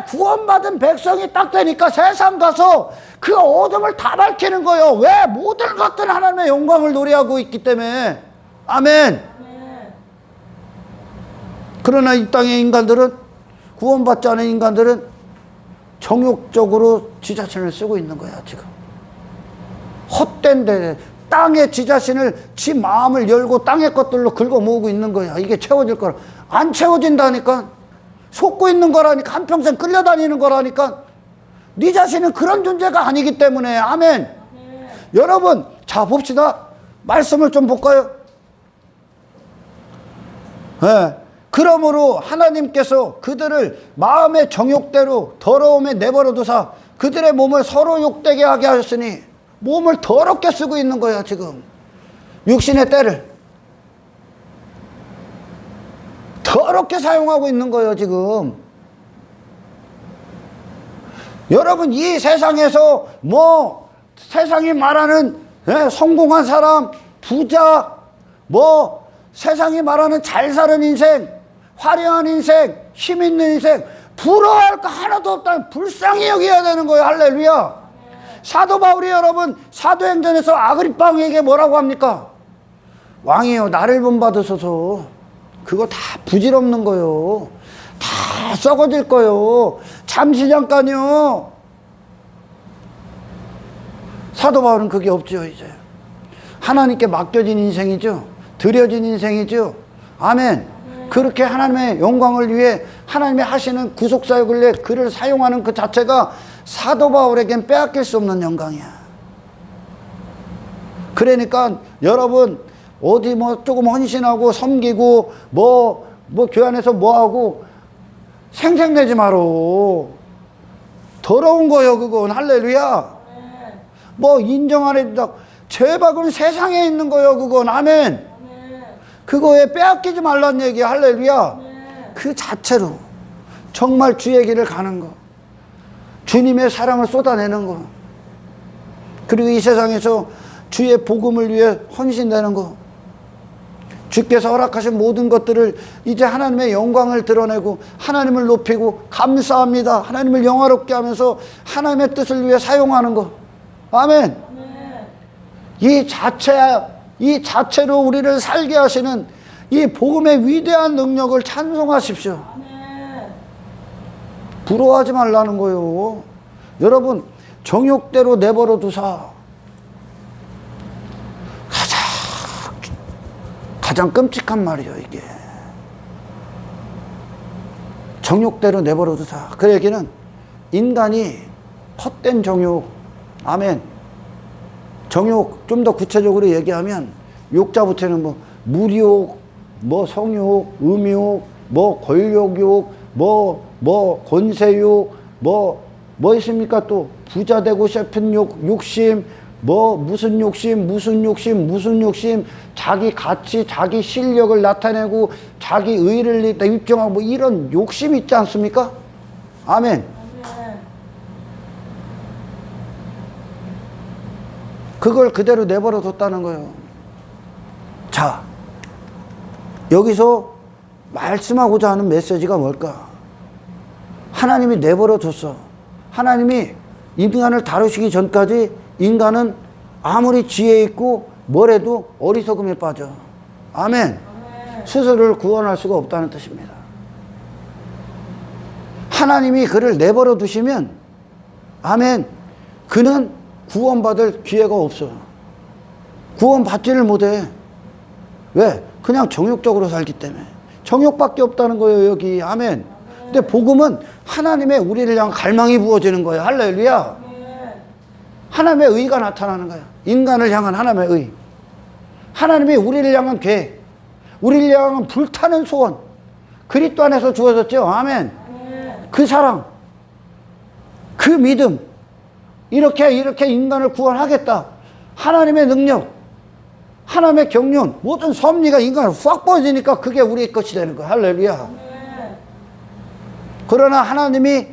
구원받은 백성이 딱 되니까 세상 가서 그 어둠을 다 밝히는 거예요. 왜? 모든 것들은 하나님의 영광을 노래하고 있기 때문에. 아멘. 그러나 이 땅의 인간들은, 구원받지 않은 인간들은 정욕적으로 지 자신을 쓰고 있는 거야 지금. 헛된 데 땅에 지 자신을, 지 마음을 열고 땅의 것들로 긁어 모으고 있는 거야. 이게 채워질 거라. 안 채워진다니까. 속고 있는 거라니까. 한평생 끌려다니는 거라니까. 네 자신은 그런 존재가 아니기 때문에. 아멘. 여러분, 자 봅시다. 말씀을 좀 볼까요? 네. 그러므로 하나님께서 그들을 마음의 정욕대로 더러움에 내버려 두사 그들의 몸을 서로 욕되게 하게 하셨으니, 몸을 더럽게 쓰고 있는 거야 지금. 육신의 때를 더럽게 사용하고 있는 거예요 지금. 여러분, 이 세상에서 뭐 세상이 말하는 성공한 사람, 부자, 뭐 세상이 말하는 잘 사는 인생, 화려한 인생, 힘 있는 인생, 부러워할 거 하나도 없다면 불쌍히 여겨야 되는 거예요. 할렐루야. 사도 바울이 여러분 사도행전에서 아그리파 왕에게 뭐라고 합니까? 왕이요, 나를 본받으소서. 그거 다 부질없는 거요. 다 썩어질 거요. 잠시 잠깐요. 사도 바울은 그게 없죠. 이제 하나님께 맡겨진 인생이죠. 드려진 인생이죠. 아멘. 그렇게 하나님의 영광을 위해 하나님이 하시는 구속사역을 위해 그를 사용하는 그 자체가 사도 바울에겐 빼앗길 수 없는 영광이야. 그러니까 여러분, 어디 뭐 조금 헌신하고 섬기고 뭐 교회 안에서 뭐하고 생색내지 마로. 더러운 거요 그건. 할렐루야. 뭐 인정 안 해도 죄가 그건 세상에 있는 거요 그건. 아멘. 그거에 빼앗기지 말란 얘기야. 할렐루야. 그 자체로 정말 주의 길을 가는 거, 주님의 사랑을 쏟아내는 거, 그리고 이 세상에서 주의 복음을 위해 헌신되는 거, 주께서 허락하신 모든 것들을 이제 하나님의 영광을 드러내고 하나님을 높이고 감사합니다, 하나님을 영화롭게 하면서 하나님의 뜻을 위해 사용하는 거. 아멘. 이 자체로 우리를 살게 하시는 이 복음의 위대한 능력을 찬송하십시오. 부러워하지 말라는 거예요. 여러분, 정욕대로 내버려 두사 가장 끔찍한 말이에요 이게. 정욕대로 내버려 두사. 그 얘기는 인간이 헛된 정욕. 아멘. 정욕 좀 더 구체적으로 얘기하면 욕자부터는 뭐 물욕, 뭐 성욕, 음욕, 뭐 권력욕, 뭐 권세욕, 뭐 있습니까? 또 부자 되고 싶은 욕심, 뭐 무슨 욕심, 자기 가치, 자기 실력을 나타내고 자기 의를 입증하고 뭐 이런 욕심이 있지 않습니까? 아멘. 그걸 그대로 내버려 뒀다는 거예요. 자, 여기서 말씀하고자 하는 메시지가 뭘까? 하나님이 내버려 뒀어. 하나님이 인간을 다루시기 전까지 인간은 아무리 지혜 있고 뭐래도 어리석음에 빠져. 아멘. 스스로를 구원할 수가 없다는 뜻입니다. 하나님이 그를 내버려 두시면, 아멘, 그는 구원받을 기회가 없어. 구원받지를 못해. 왜? 그냥 정욕적으로 살기 때문에. 정욕밖에 없다는 거예요, 여기. 아멘. 근데 복음은 하나님의 우리를 향한 갈망이 부어지는 거예요. 할렐루야. 하나님의 의가 나타나는 거예요. 인간을 향한 하나님의 의. 하나님이 우리를 향한 계획, 우리를 향한 불타는 소원, 그리스도 안에서 주어졌죠. 아멘. 그 사랑, 그 믿음, 이렇게 인간을 구원하겠다. 하나님의 능력, 하나님의 경륜, 모든 섭리가 인간을 확 보여지니까 그게 우리의 것이 되는 거야. 할렐루야. 그러나 하나님이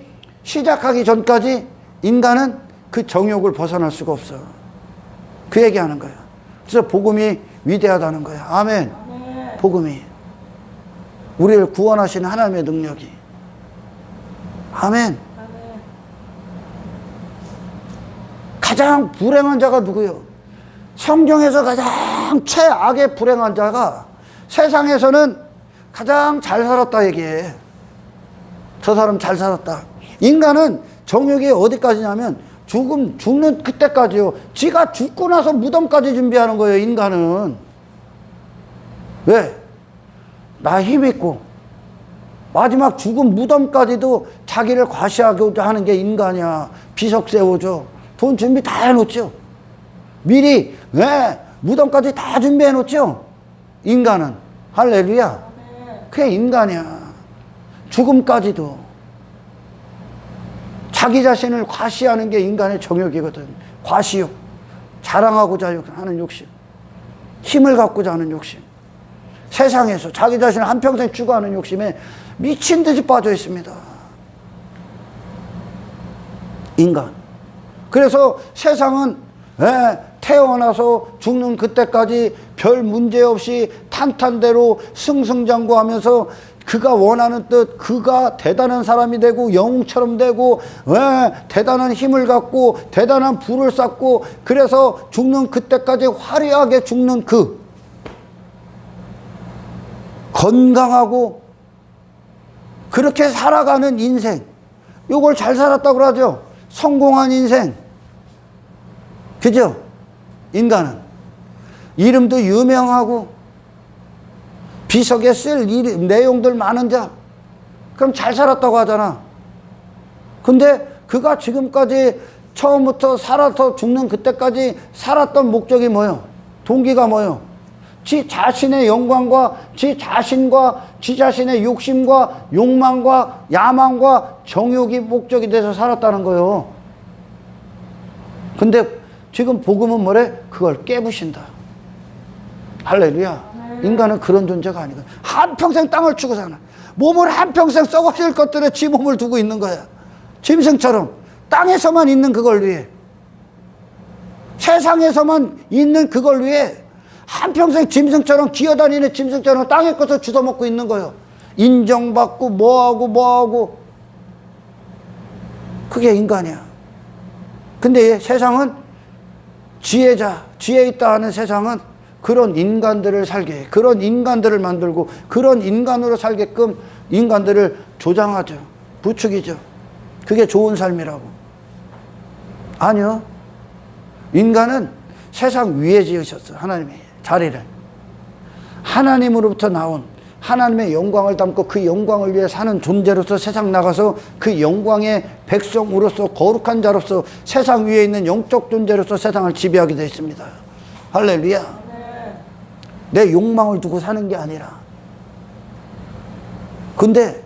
시작하기 전까지 인간은 그 정욕을 벗어날 수가 없어. 그 얘기하는 거야. 그래서 복음이 위대하다는 거야. 아멘. 복음이 우리를 구원하시는 하나님의 능력이. 아멘. 가장 불행한 자가 누구요? 성경에서 가장 최악의 불행한 자가 세상에서는 가장 잘 살았다 얘기해. 저 사람 잘 살았다. 인간은 정욕이 어디까지냐면 죽는 그때까지요. 지가 죽고 나서 무덤까지 준비하는 거예요, 인간은. 왜? 나 힘있고 마지막 죽음 무덤까지도 자기를 과시하고자 하는 게 인간이야. 비석 세우죠. 돈 준비 다 해놓죠. 미리 무덤까지 다 준비해 놓죠. 인간은. 할렐루야. 그게 인간이야. 죽음까지도 자기 자신을 과시하는 게 인간의 정욕이거든. 과시욕, 자랑하고자 하는 욕심, 힘을 갖고자 하는 욕심, 세상에서 자기 자신을 한평생 추구하는 욕심에 미친 듯이 빠져 있습니다. 인간. 그래서 세상은 태어나서 죽는 그때까지 별 문제 없이 탄탄대로 승승장구하면서 그가 원하는 뜻, 그가 대단한 사람이 되고 영웅처럼 되고 대단한 힘을 갖고 대단한 부를 쌓고, 그래서 죽는 그때까지 화려하게 죽는 그 건강하고 그렇게 살아가는 인생, 이걸 잘 살았다고 그러죠. 성공한 인생. 그죠? 인간은 이름도 유명하고 비석에 쓸 내용들 많은 자, 그럼 잘 살았다고 하잖아. 근데 그가 지금까지 처음부터 살아서 죽는 그때까지 살았던 목적이 뭐예요? 동기가 뭐예요? 지 자신의 영광과 지 자신과 지 자신의 욕심과 욕망과 야망과 정욕이 목적이 돼서 살았다는 거예요. 근데 지금 복음은 뭐래? 그걸 깨부신다. 할렐루야. 인간은 그런 존재가 아니거든. 한평생 땅을 치고 사는, 몸을 한평생 썩어질 것들에 지 몸을 두고 있는 거야. 짐승처럼 땅에서만 있는 그걸 위해, 세상에서만 있는 그걸 위해 한평생 짐승처럼 기어다니는 짐승처럼 땅의 것을 주워먹고 있는 거예요. 인정받고 뭐하고 그게 인간이야. 근데 세상은 지혜자, 지혜 있다 하는 세상은 그런 인간들을 살게 해. 그런 인간들을 만들고 그런 인간으로 살게끔 인간들을 조장하죠. 부추기죠. 그게 좋은 삶이라고. 아니요. 인간은 세상 위에 지으셨어. 하나님의 자리를. 하나님으로부터 나온 하나님의 영광을 담고 그 영광을 위해 사는 존재로서 세상 나가서 그 영광의 백성으로서 거룩한 자로서 세상 위에 있는 영적 존재로서 세상을 지배하게 되어 있습니다. 할렐루야. 내 욕망을 두고 사는 게 아니라. 근데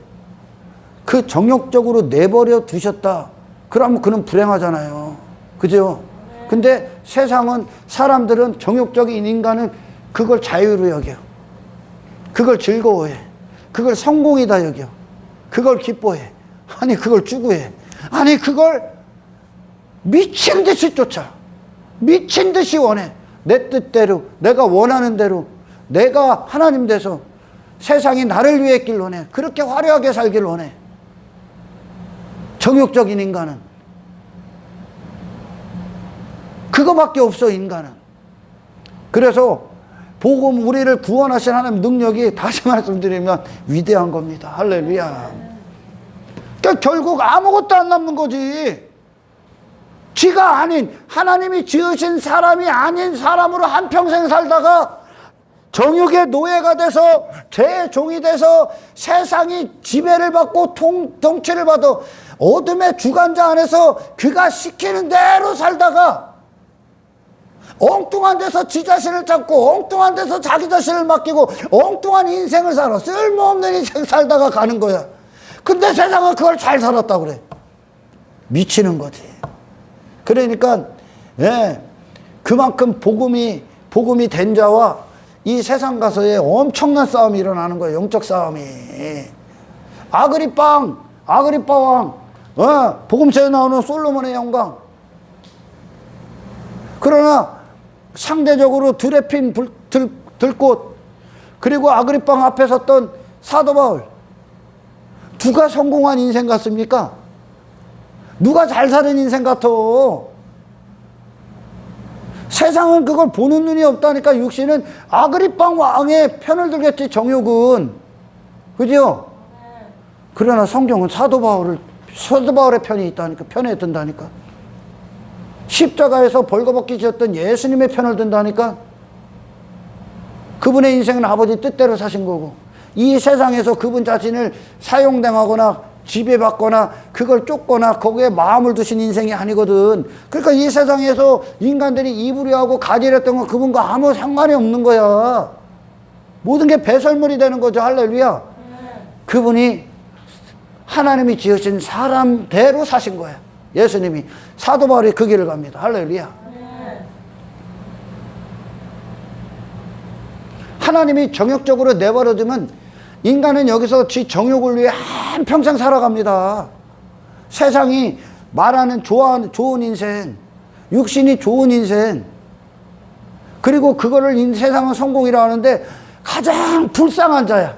그 정욕적으로 내버려 두셨다. 그러면 그는 불행하잖아요. 그죠? 근데 세상은, 사람들은, 정욕적인 인간은 그걸 자유로 여겨. 그걸 즐거워해. 그걸 성공이다 여겨. 그걸 기뻐해. 아니 그걸 추구해. 아니 그걸 미친 듯이 쫓아. 미친 듯이 원해. 내 뜻대로, 내가 원하는 대로, 내가 하나님 돼서 세상이 나를 위해 있길 원해. 그렇게 화려하게 살길 원해. 정욕적인 인간은 그거밖에 없어. 인간은. 그래서 복음, 우리를 구원하신 하나님 능력이, 다시 말씀드리면 위대한 겁니다. 할렐루야. 그러니까 결국 아무것도 안 남는 거지. 지가 아닌, 하나님이 지으신 사람이 아닌 사람으로 한평생 살다가 정욕의 노예가 돼서 죄의 종이 돼서 세상이 지배를 받고 통치를 받아 어둠의 주관자 안에서 그가 시키는 대로 살다가 엉뚱한 데서 지 자신을 찾고 엉뚱한 데서 자기 자신을 맡기고 엉뚱한 인생을 살아. 쓸모없는 인생 살다가 가는 거야. 근데 세상은 그걸 잘 살았다고 그래. 미치는 거지. 그러니까 그만큼 복음이 된 자와 이 세상 가서의 엄청난 싸움이 일어나는 거예요. 영적 싸움이. 아그리빠 왕, 복음서에 나오는 솔로몬의 영광. 그러나 상대적으로 들에 핀 들꽃, 그리고 아그리빠 왕 앞에 섰던 사도 바울, 누가 성공한 인생 같습니까? 누가 잘 사는 인생 같아? 세상은 그걸 보는 눈이 없다니까. 육신은 아그리빠 왕의 편을 들겠지, 정욕은. 그죠? 그러나 성경은 사도 바울의 편이 있다니까. 편에 든다니까. 십자가에서 벌거벗기 지었던 예수님의 편을 든다니까. 그분의 인생은 아버지 뜻대로 사신 거고, 이 세상에서 그분 자신을 사용당하거나 지배받거나 그걸 쫓거나 거기에 마음을 두신 인생이 아니거든. 그러니까 이 세상에서 인간들이 이부리하고 가지렸던 건 그분과 아무 상관이 없는 거야. 모든 게 배설물이 되는 거죠. 할렐루야. 그분이 하나님이 지으신 사람대로 사신 거야. 예수님이. 사도 바울이 그 길을 갑니다. 할렐루야. 하나님이 정욕적으로 내버려두면 인간은 여기서 지 정욕을 위해 한평생 살아갑니다. 세상이 말하는 좋은 인생, 육신이 좋은 인생, 그리고 그거를 세상은 성공이라 하는데 가장 불쌍한 자야.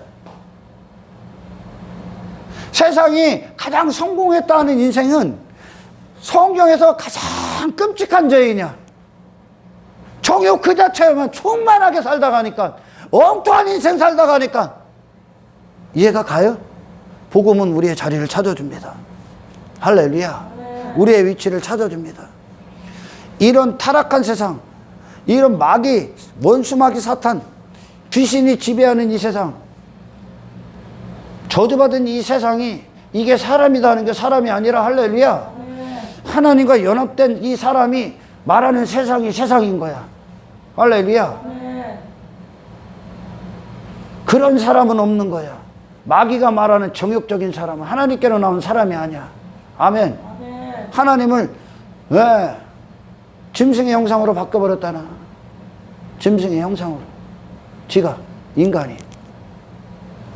세상이 가장 성공했다는 인생은 성경에서 가장 끔찍한 죄이냐. 정욕 그 자체만 충만하게 살다 가니까, 엉뚱한 인생 살다 가니까 이해가 가요? 복음은 우리의 자리를 찾아줍니다. 할렐루야. 우리의 위치를 찾아줍니다. 이런 타락한 세상, 이런 마귀, 원수마귀 사탄, 귀신이 지배하는 이 세상, 저주받은 이 세상이 이게 사람이다 하는 게 사람이 아니라, 할렐루야, 하나님과 연합된 이 사람이 말하는 세상이 세상인 거야. 할렐루야. 그런 사람은 없는 거야. 마귀가 말하는 정욕적인 사람은 하나님께로 나온 사람이 아니야. 아멘. 하나님을 짐승의 형상으로 바꿔버렸다나. 짐승의 형상으로. 지가, 인간이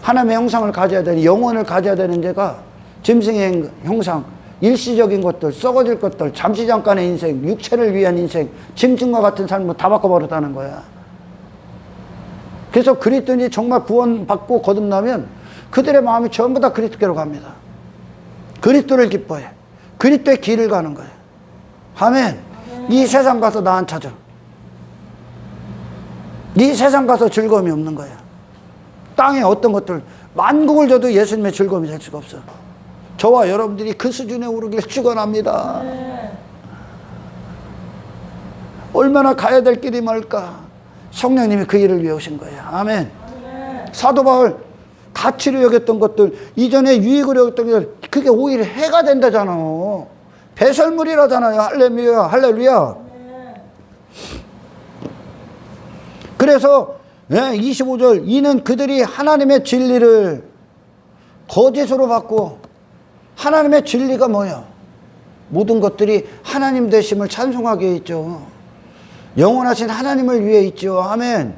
하나님의 형상을 가져야 되는, 영혼을 가져야 되는 자가 짐승의 형상, 일시적인 것들, 썩어질 것들, 잠시 잠깐의 인생, 육체를 위한 인생, 짐승과 같은 삶을 다 바꿔버렸다는 거야. 그래서 그리스도인이 정말 구원받고 거듭나면 그들의 마음이 전부 다 그리스도께로 갑니다. 그리스도를 기뻐해. 그리스도의 길을 가는 거예요. 아멘. 이 세상 가서 나 안 찾아. 이 세상 가서 즐거움이 없는 거야. 땅에 어떤 것들 만국을 줘도 예수님의 즐거움이 될 수가 없어. 저와 여러분들이 그 수준에 오르길 축원합니다. 얼마나 가야 될 길이 멀까. 성령님이 그 일을 위해 오신 거예요. 아멘. 사도 바울 가치로 여겼던 것들, 이전에 유익으로 여겼던 것들, 그게 오히려 해가 된다잖아. 배설물이라잖아요. 할렐루야. 할렐루야. 그래서 25절, 이는 그들이 하나님의 진리를 거짓으로 받고, 하나님의 진리가 뭐야? 모든 것들이 하나님 되심을 찬송하게 있죠. 영원하신 하나님을 위해 있죠. 아멘.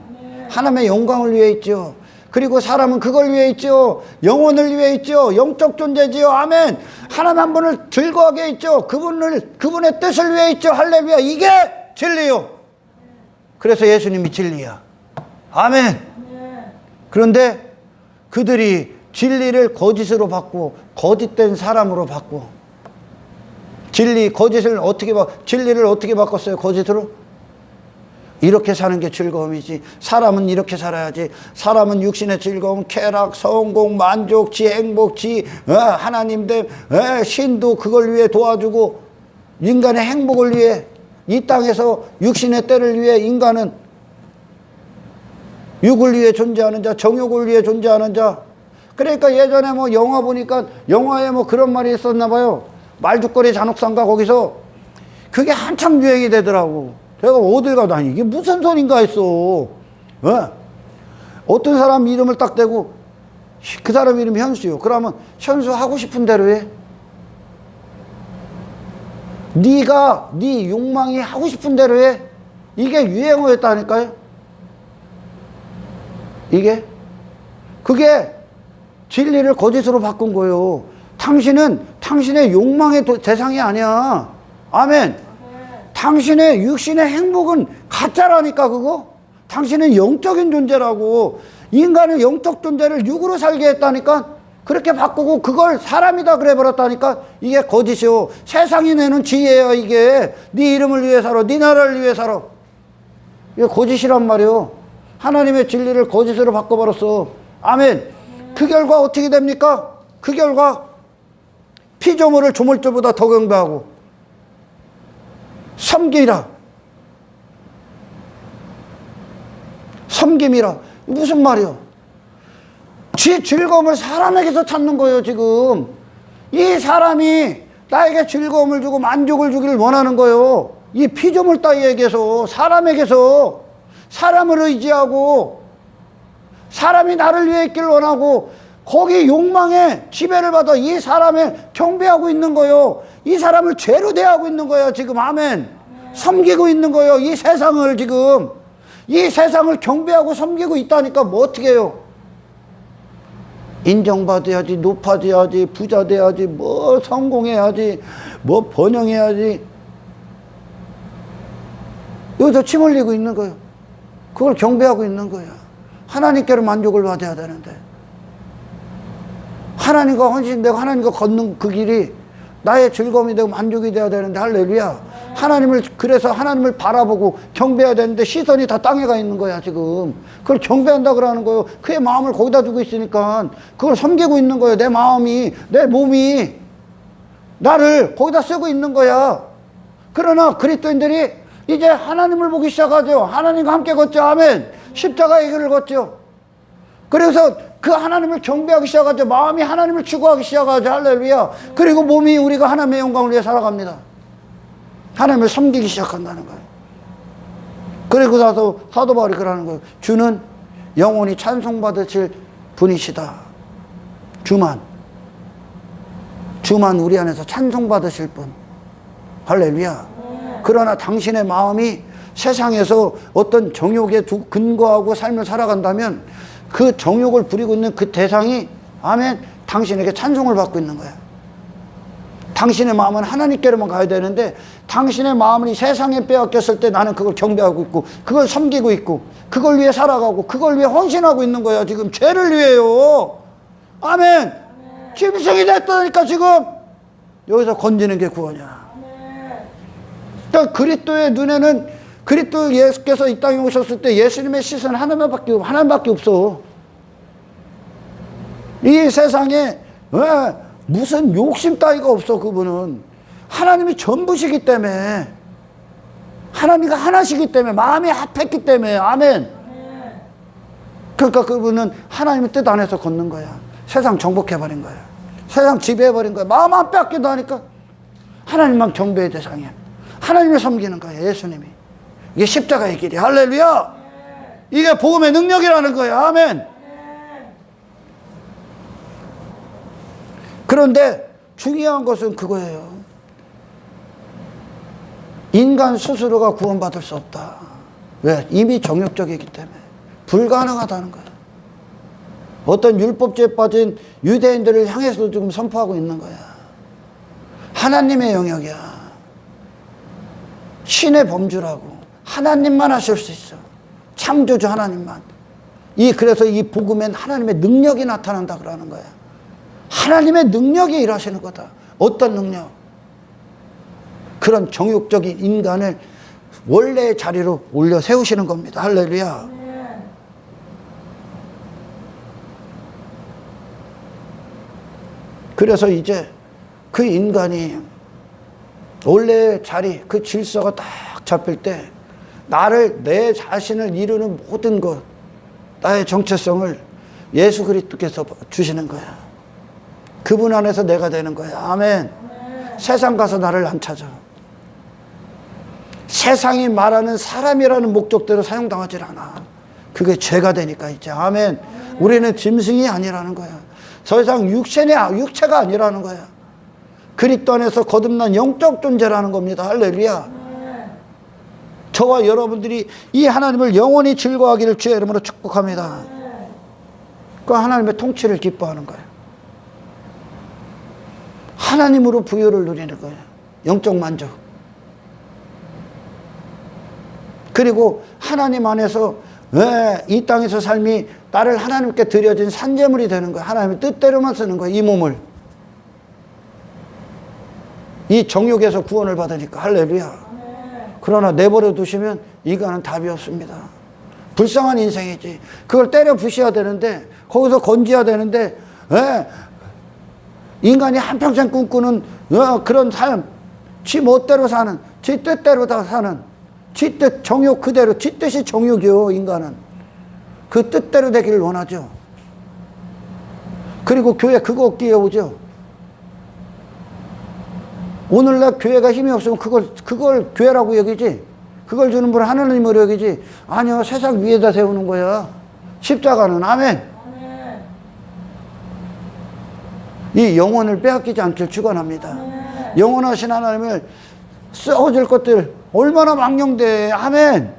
하나님의 영광을 위해 있죠. 그리고 사람은 그걸 위해 있죠. 영혼을 위해 있죠. 영적 존재지요. 아멘. 하나님 한 분을 즐거워하게 있죠. 그분의 뜻을 위해 있죠. 할렐루야. 이게 진리요. 그래서 예수님이 진리야. 아멘. 그런데 그들이 진리를 거짓으로 받고, 거짓된 사람으로 받고, 진리를 어떻게 바꿨어요? 거짓으로? 이렇게 사는 게 즐거움이지. 사람은 이렇게 살아야지. 사람은 육신의 즐거움, 쾌락, 성공, 만족, 행복, 하나님됨, 신도 그걸 위해 도와주고, 인간의 행복을 위해, 이 땅에서 육신의 때를 위해 인간은 육을 위해 존재하는 자, 정욕을 위해 존재하는 자. 그러니까 예전에 뭐 영화 보니까 영화에 뭐 그런 말이 있었나 봐요. 말죽거리 잔혹상가 거기서 그게 한참 유행이 되더라고. 제가 어딜 가도 아니 이게 무슨 소린가 했어. 어떤 사람 이름을 딱 대고 그 사람 이름이 현수요. 그러면 현수 하고 싶은 대로 해. 네가 네 욕망이 하고 싶은 대로 해. 이게 유행어였다니까요. 그게 진리를 거짓으로 바꾼 거예요. 당신은 당신의 욕망의 대상이 아니야. 아멘. 당신의 육신의 행복은 가짜라니까 그거. 당신은 영적인 존재라고. 인간은 영적 존재를 육으로 살게 했다니까. 그렇게 바꾸고 그걸 사람이다 그래 버렸다니까. 이게 거짓이요. 세상이 내는 지혜야 이게. 네 이름을 위해 살아. 네 나라를 위해 살아. 이게 거짓이란 말이요. 하나님의 진리를 거짓으로 바꿔버렸어. 아멘. 그 결과 어떻게 됩니까? 그 결과 피조물을 조물주보다 더 경배하고 섬기라. 섬김이라. 무슨 말이요? 지 즐거움을 사람에게서 찾는 거예요 지금. 이 사람이 나에게 즐거움을 주고 만족을 주기를 원하는 거예요. 이 피조물 따위에게서, 사람에게서. 사람을 의지하고 사람이 나를 위해 있기를 원하고 거기 욕망에 지배를 받아 이 사람을 경배하고 있는 거예요. 이 사람을 죄로 대하고 있는 거예요 지금. 아멘. 섬기고 있는 거예요 이 세상을. 지금 이 세상을 경배하고 섬기고 있다니까. 뭐 어떻게 해요? 인정받아야지, 높아져야지, 부자 돼야지, 뭐 성공해야지, 뭐 번영해야지. 여기서 침 흘리고 있는 거예요. 그걸 경배하고 있는 거야. 하나님께로 만족을 받아야 되는데, 하나님과 헌신되고 하나님과 걷는 그 길이 나의 즐거움이 되고 만족이 되어야 되는데, 할렐루야. 하나님을, 그래서 하나님을 바라보고 경배해야 되는데 시선이 다 땅에 가 있는 거야 지금. 그걸 경배한다 그러는 거예요. 그의 마음을 거기다 두고 있으니까 그걸 섬기고 있는 거예요. 내 마음이, 내 몸이 나를 거기다 쓰고 있는 거야. 그러나 그리스도인들이 이제 하나님을 보기 시작하죠. 하나님과 함께 걷죠. 아멘. 십자가의 길을 걷죠. 그래서 그 하나님을 경배하기 시작하죠. 마음이 하나님을 추구하기 시작하죠. 할렐루야. 그리고 몸이 우리가 하나님의 영광을 위해 살아갑니다. 하나님을 섬기기 시작한다는 거예요. 그리고 나서 사도 바울이 그러는 거예요. 주는 영원히 찬송받으실 분이시다. 주만 우리 안에서 찬송받으실 분. 할렐루야. 그러나 당신의 마음이 세상에서 어떤 정욕에 근거하고 삶을 살아간다면 그 정욕을 부리고 있는 그 대상이, 아멘, 당신에게 찬송을 받고 있는 거야. 당신의 마음은 하나님께로만 가야 되는데 당신의 마음을 이 세상에 빼앗겼을 때 나는 그걸 경배하고 있고 그걸 섬기고 있고 그걸 위해 살아가고 그걸 위해 헌신하고 있는 거야 지금. 죄를 위해요. 아멘. 짐승이 됐다니까 지금. 여기서 건지는 게 구원이야. 그러니까 그리스도의 눈에는, 그리스도 예수께서 이 땅에 오셨을 때 예수님의 시선 하나님밖에 없어. 이 세상에 무슨 욕심 따위가 없어. 그분은 하나님이 전부시기 때문에, 하나님과 하나시기 때문에, 마음이 합했기 때문에. 아멘. 그러니까 그분은 하나님의 뜻 안에서 걷는 거야. 세상 정복해버린 거야. 세상 지배해버린 거야. 마음 안 뺏기도 하니까 하나님만 경배의 대상이야. 하나님을 섬기는 거야 예수님이. 이게 십자가의 길이. 할렐루야. 이게 복음의 능력이라는 거야. 아멘. 그런데 중요한 것은 그거예요. 인간 스스로가 구원받을 수 없다. 왜? 이미 정욕적이기 때문에. 불가능하다는 거야. 어떤 율법주의에 빠진 유대인들을 향해서도 지금 선포하고 있는 거야. 하나님의 영역이야. 신의 범주라고. 하나님만 하실 수 있어. 창조주 하나님만. 그래서 이 복음엔 하나님의 능력이 나타난다 그러는 거야. 하나님의 능력이 일하시는 거다. 어떤 능력? 그런 정욕적인 인간을 원래의 자리로 올려 세우시는 겁니다. 할렐루야. 그래서 이제 그 인간이 원래의 자리, 그 질서가 딱 잡힐 때 나를, 내 자신을 이루는 모든 것, 나의 정체성을 예수 그리스도께서 주시는 거야. 그분 안에서 내가 되는 거야. 아멘. 세상 가서 나를 안 찾아. 세상이 말하는 사람이라는 목적대로 사용당하지 않아. 그게 죄가 되니까 이제. 아멘. 우리는 짐승이 아니라는 거야. 더 이상 육체가 아니라는 거야. 그리스도 안에서 거듭난 영적 존재라는 겁니다. 할렐루야. 저와 여러분들이 이 하나님을 영원히 즐거워하기를 주의 이름으로 축복합니다. 그 하나님의 통치를 기뻐하는 거예요. 하나님으로 부여를 누리는 거예요. 영적 만족. 그리고 하나님 안에서 이 땅에서 삶이 나를 하나님께 드려진 산제물이 되는 거예요. 하나님의 뜻대로만 쓰는 거예요. 이 몸을. 이 정욕에서 구원을 받으니까. 할렐루야. 그러나 내버려 두시면 이거는 답이 없습니다. 불쌍한 인생이지. 그걸 때려 부셔야 되는데, 거기서 건져야 되는데, 인간이 한평생 꿈꾸는 그런 삶, 지 멋대로 사는, 지 뜻대로 다 사는, 지 뜻, 정욕 그대로, 지 뜻이 정욕이요, 인간은. 그 뜻대로 되기를 원하죠. 그리고 교회 그거 얻기에 오죠. 오늘날 교회가 힘이 없으면 그걸 교회라고 여기지. 그걸 주는 분은 하나님으로 여기지. 아니요, 세상 위에다 세우는 거야. 십자가는. 아멘. 이 영혼을 빼앗기지 않길 축원합니다. 영원하신 하나님을 썩어질 것들 얼마나 망령돼. 아멘.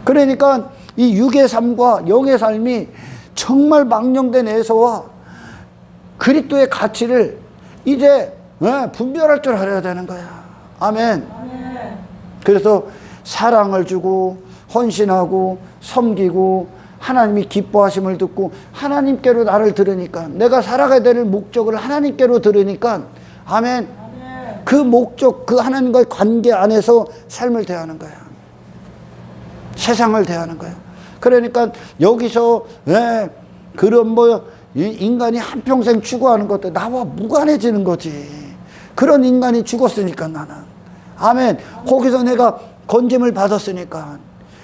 그러니까 이 육의 삶과 영의 삶이 정말 망령된 에서와 그리스도의 가치를 이제 분별할 줄 알아야 되는 거야. 아멘. 그래서 사랑을 주고 헌신하고 섬기고 하나님이 기뻐하심을 듣고 하나님께로 나를 들으니까, 내가 살아가야 될 목적을 하나님께로 들으니까, 아멘. 그 목적, 그 하나님과의 관계 안에서 삶을 대하는 거야. 세상을 대하는 거야. 그러니까 여기서 그런 인간이 한평생 추구하는 것도 나와 무관해지는 거지. 그런 인간이 죽었으니까 나는. 아멘. 거기서 내가 건짐을 받았으니까.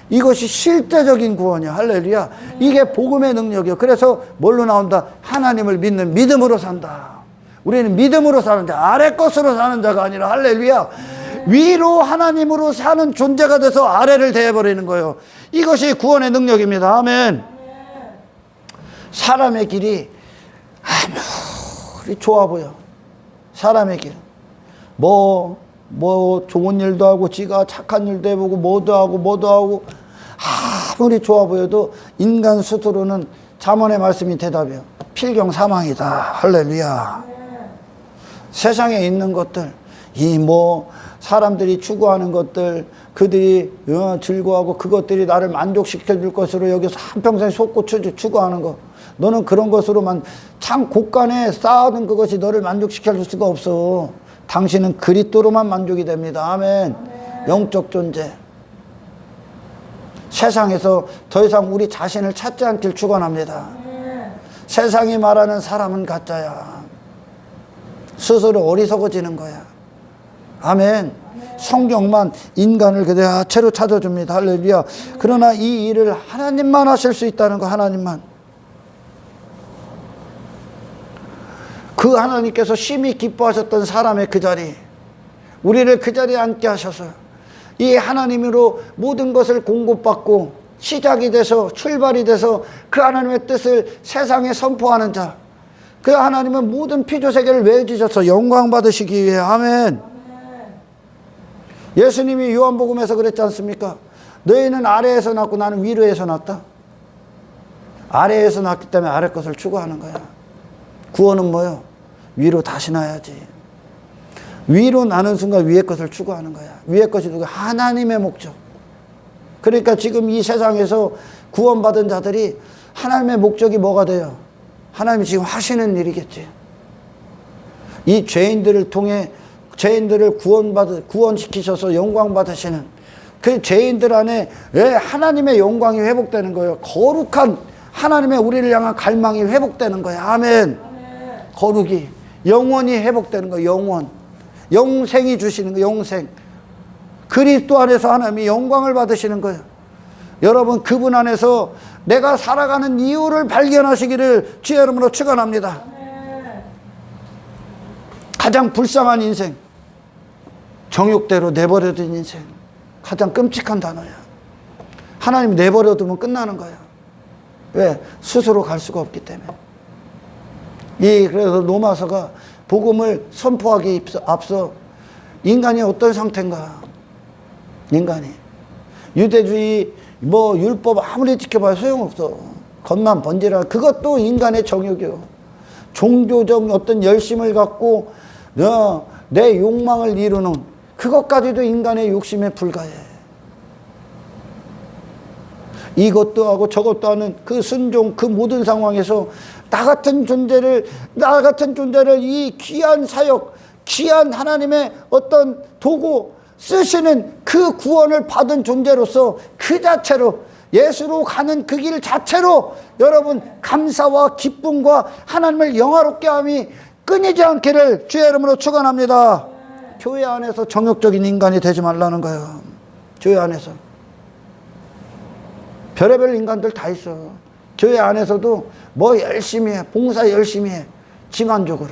이것이 실제적인 구원이야. 할렐루야. 이게 복음의 능력이야. 그래서 뭘로 나온다? 하나님을 믿는 믿음으로 산다. 우리는 믿음으로 사는 자, 아래 것으로 사는 자가 아니라, 할렐루야, 위로 하나님으로 사는 존재가 돼서 아래를 대해버리는 거예요. 이것이 구원의 능력입니다. 아멘. 사람의 길이 아무리 좋아 보여. 사람의 길. 뭐 좋은 일도 하고, 지가 착한 일도 해보고, 뭐도 하고, 아무리 좋아 보여도 인간 스스로는 잠언의 말씀이 대답이에요. 필경 사망이다. 할렐루야. 세상에 있는 것들, 사람들이 추구하는 것들, 그들이 즐거워하고 그것들이 나를 만족시켜 줄 것으로 여기서 한평생 솟고 추구하는 것, 너는 그런 것으로만 참 곳간에 쌓아둔 그것이 너를 만족시켜 줄 수가 없어. 당신은 그리스도로만 만족이 됩니다. 아멘. 영적 존재. 세상에서 더 이상 우리 자신을 찾지 않길 축원합니다. 세상이 말하는 사람은 가짜야. 스스로 어리석어지는 거야. 아멘. 성경만 인간을 그대로 찾아줍니다. 할렐루야. 그러나 이 일을 하나님만 하실 수 있다는 거, 하나님만. 그 하나님께서 심히 기뻐하셨던 사람의 그 자리, 우리를 그 자리에 앉게 하셔서 이 하나님으로 모든 것을 공급받고 시작이 돼서 출발이 돼서 그 하나님의 뜻을 세상에 선포하는 자, 그 하나님은 모든 피조세계를 외워주셔서 영광 받으시기 위해. 아멘. 예수님이 요한복음에서 그랬지 않습니까? 너희는 아래에서 났고 나는 위로에서 났다. 아래에서 났기 때문에 아래 것을 추구하는 거야. 구원은 뭐요? 위로 다시 나야지. 위로 나는 순간 위의 것을 추구하는 거야. 위의 것이 누구? 하나님의 목적. 그러니까 지금 이 세상에서 구원받은 자들이 하나님의 목적이 뭐가 돼요? 하나님이 지금 하시는 일이겠지. 이 죄인들을 통해 죄인들을 구원시키셔서 영광 받으시는 그 죄인들 안에 왜 하나님의 영광이 회복되는 거예요? 거룩한 하나님의 우리를 향한 갈망이 회복되는 거예요. 아멘. 거룩이 영원히 회복되는 거예요. 영원. 영생이 주시는 거예요. 영생. 그리스도 안에서 하나님이 영광을 받으시는 거예요. 여러분 그분 안에서 내가 살아가는 이유를 발견하시기를 주의 이름으로 축원합니다. 가장 불쌍한 인생, 정욕대로 내버려둔 인생, 가장 끔찍한 단어야. 하나님 내버려두면 끝나는 거야. 왜? 스스로 갈 수가 없기 때문에. 그래서 로마서가 복음을 선포하기 앞서 인간이 어떤 상태인가? 인간이 유대주의 율법 아무리 지켜봐도 소용없어. 겉만 번지라. 그것도 인간의 정욕이요. 종교적 어떤 열심을 갖고 내 욕망을 이루는 그것까지도 인간의 욕심에 불과해. 이것도 하고 저것도 하는 그 순종, 그 모든 상황에서 나 같은 존재를 이 귀한 사역, 귀한 하나님의 어떤 도구 쓰시는 그 구원을 받은 존재로서 그 자체로 예수로 가는 그 길 자체로 여러분 감사와 기쁨과 하나님을 영화롭게 함이 끊이지 않기를 주의 이름으로 축원합니다. 교회 안에서 정욕적인 인간이 되지 말라는 거예요. 교회 안에서 별의별 인간들 다 있어. 교회 안에서도 뭐 열심히 해, 봉사 열심히 해, 지만족으로,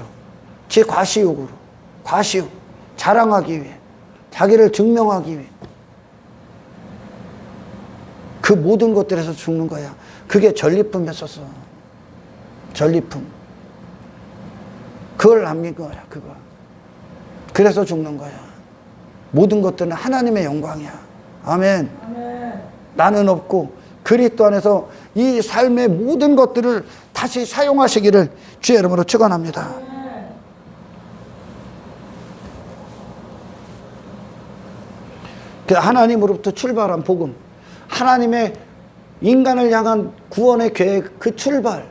지 과시욕으로, 과시욕, 자랑하기 위해, 자기를 증명하기 위해 그 모든 것들에서 죽는 거야. 그게 전리품이었었어. 전리품. 그걸 남긴 거야. 그거. 그래서 죽는 거야. 모든 것들은 하나님의 영광이야. 아멘. 아멘. 나는 없고 그리스도 안에서 이 삶의 모든 것들을 다시 사용하시기를 주의 이름으로 축원합니다. 그 하나님으로부터 출발한 복음, 하나님의 인간을 향한 구원의 계획, 그 출발,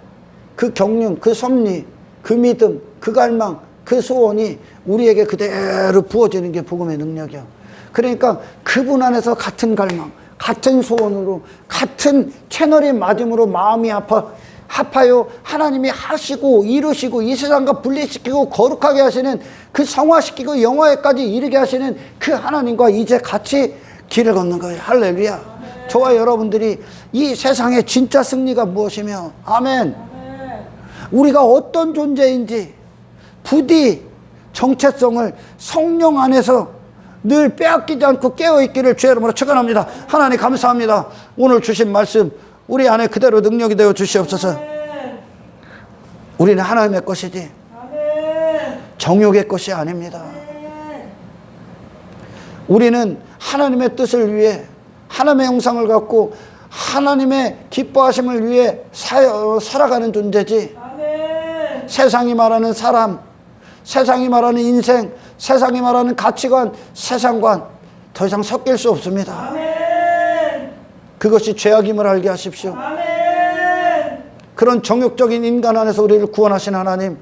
그 경륜, 그 섭리, 그 믿음, 그 갈망, 그 소원이 우리에게 그대로 부어지는 게 복음의 능력이야. 그러니까 그분 안에서 같은 갈망, 같은 소원으로, 같은 채널이 맞음으로 마음이 아파요. 하나님이 하시고 이루시고 이 세상과 분리시키고 거룩하게 하시는 그 성화시키고 영화에까지 이르게 하시는 그 하나님과 이제 같이 길을 걷는 거예요. 할렐루야. 아멘. 저와 여러분들이 이 세상의 진짜 승리가 무엇이며, 아멘. 아멘. 우리가 어떤 존재인지 부디 정체성을 성령 안에서 늘 빼앗기지 않고 깨어있기를 주의 이름으로 축원합니다. 하나님 감사합니다. 오늘 주신 말씀 우리 안에 그대로 능력이 되어 주시옵소서. 우리는 하나님의 것이지 정욕의 것이 아닙니다. 우리는 하나님의 뜻을 위해, 하나님의 형상을 갖고 하나님의 기뻐하심을 위해 살아가는 존재지, 세상이 말하는 사람, 세상이 말하는 인생, 세상이 말하는 가치관, 세상관 더 이상 섞일 수 없습니다. 아멘. 그것이 죄악임을 알게 하십시오. 아멘. 그런 정욕적인 인간 안에서 우리를 구원하신 하나님,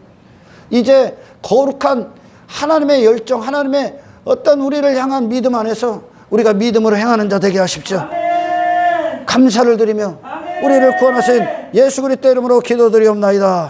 이제 거룩한 하나님의 열정, 하나님의 어떤 우리를 향한 믿음 안에서 우리가 믿음으로 행하는 자 되게 하십시오. 아멘. 감사를 드리며 아멘. 우리를 구원하신 예수 그리스도 이름으로 기도드리옵나이다.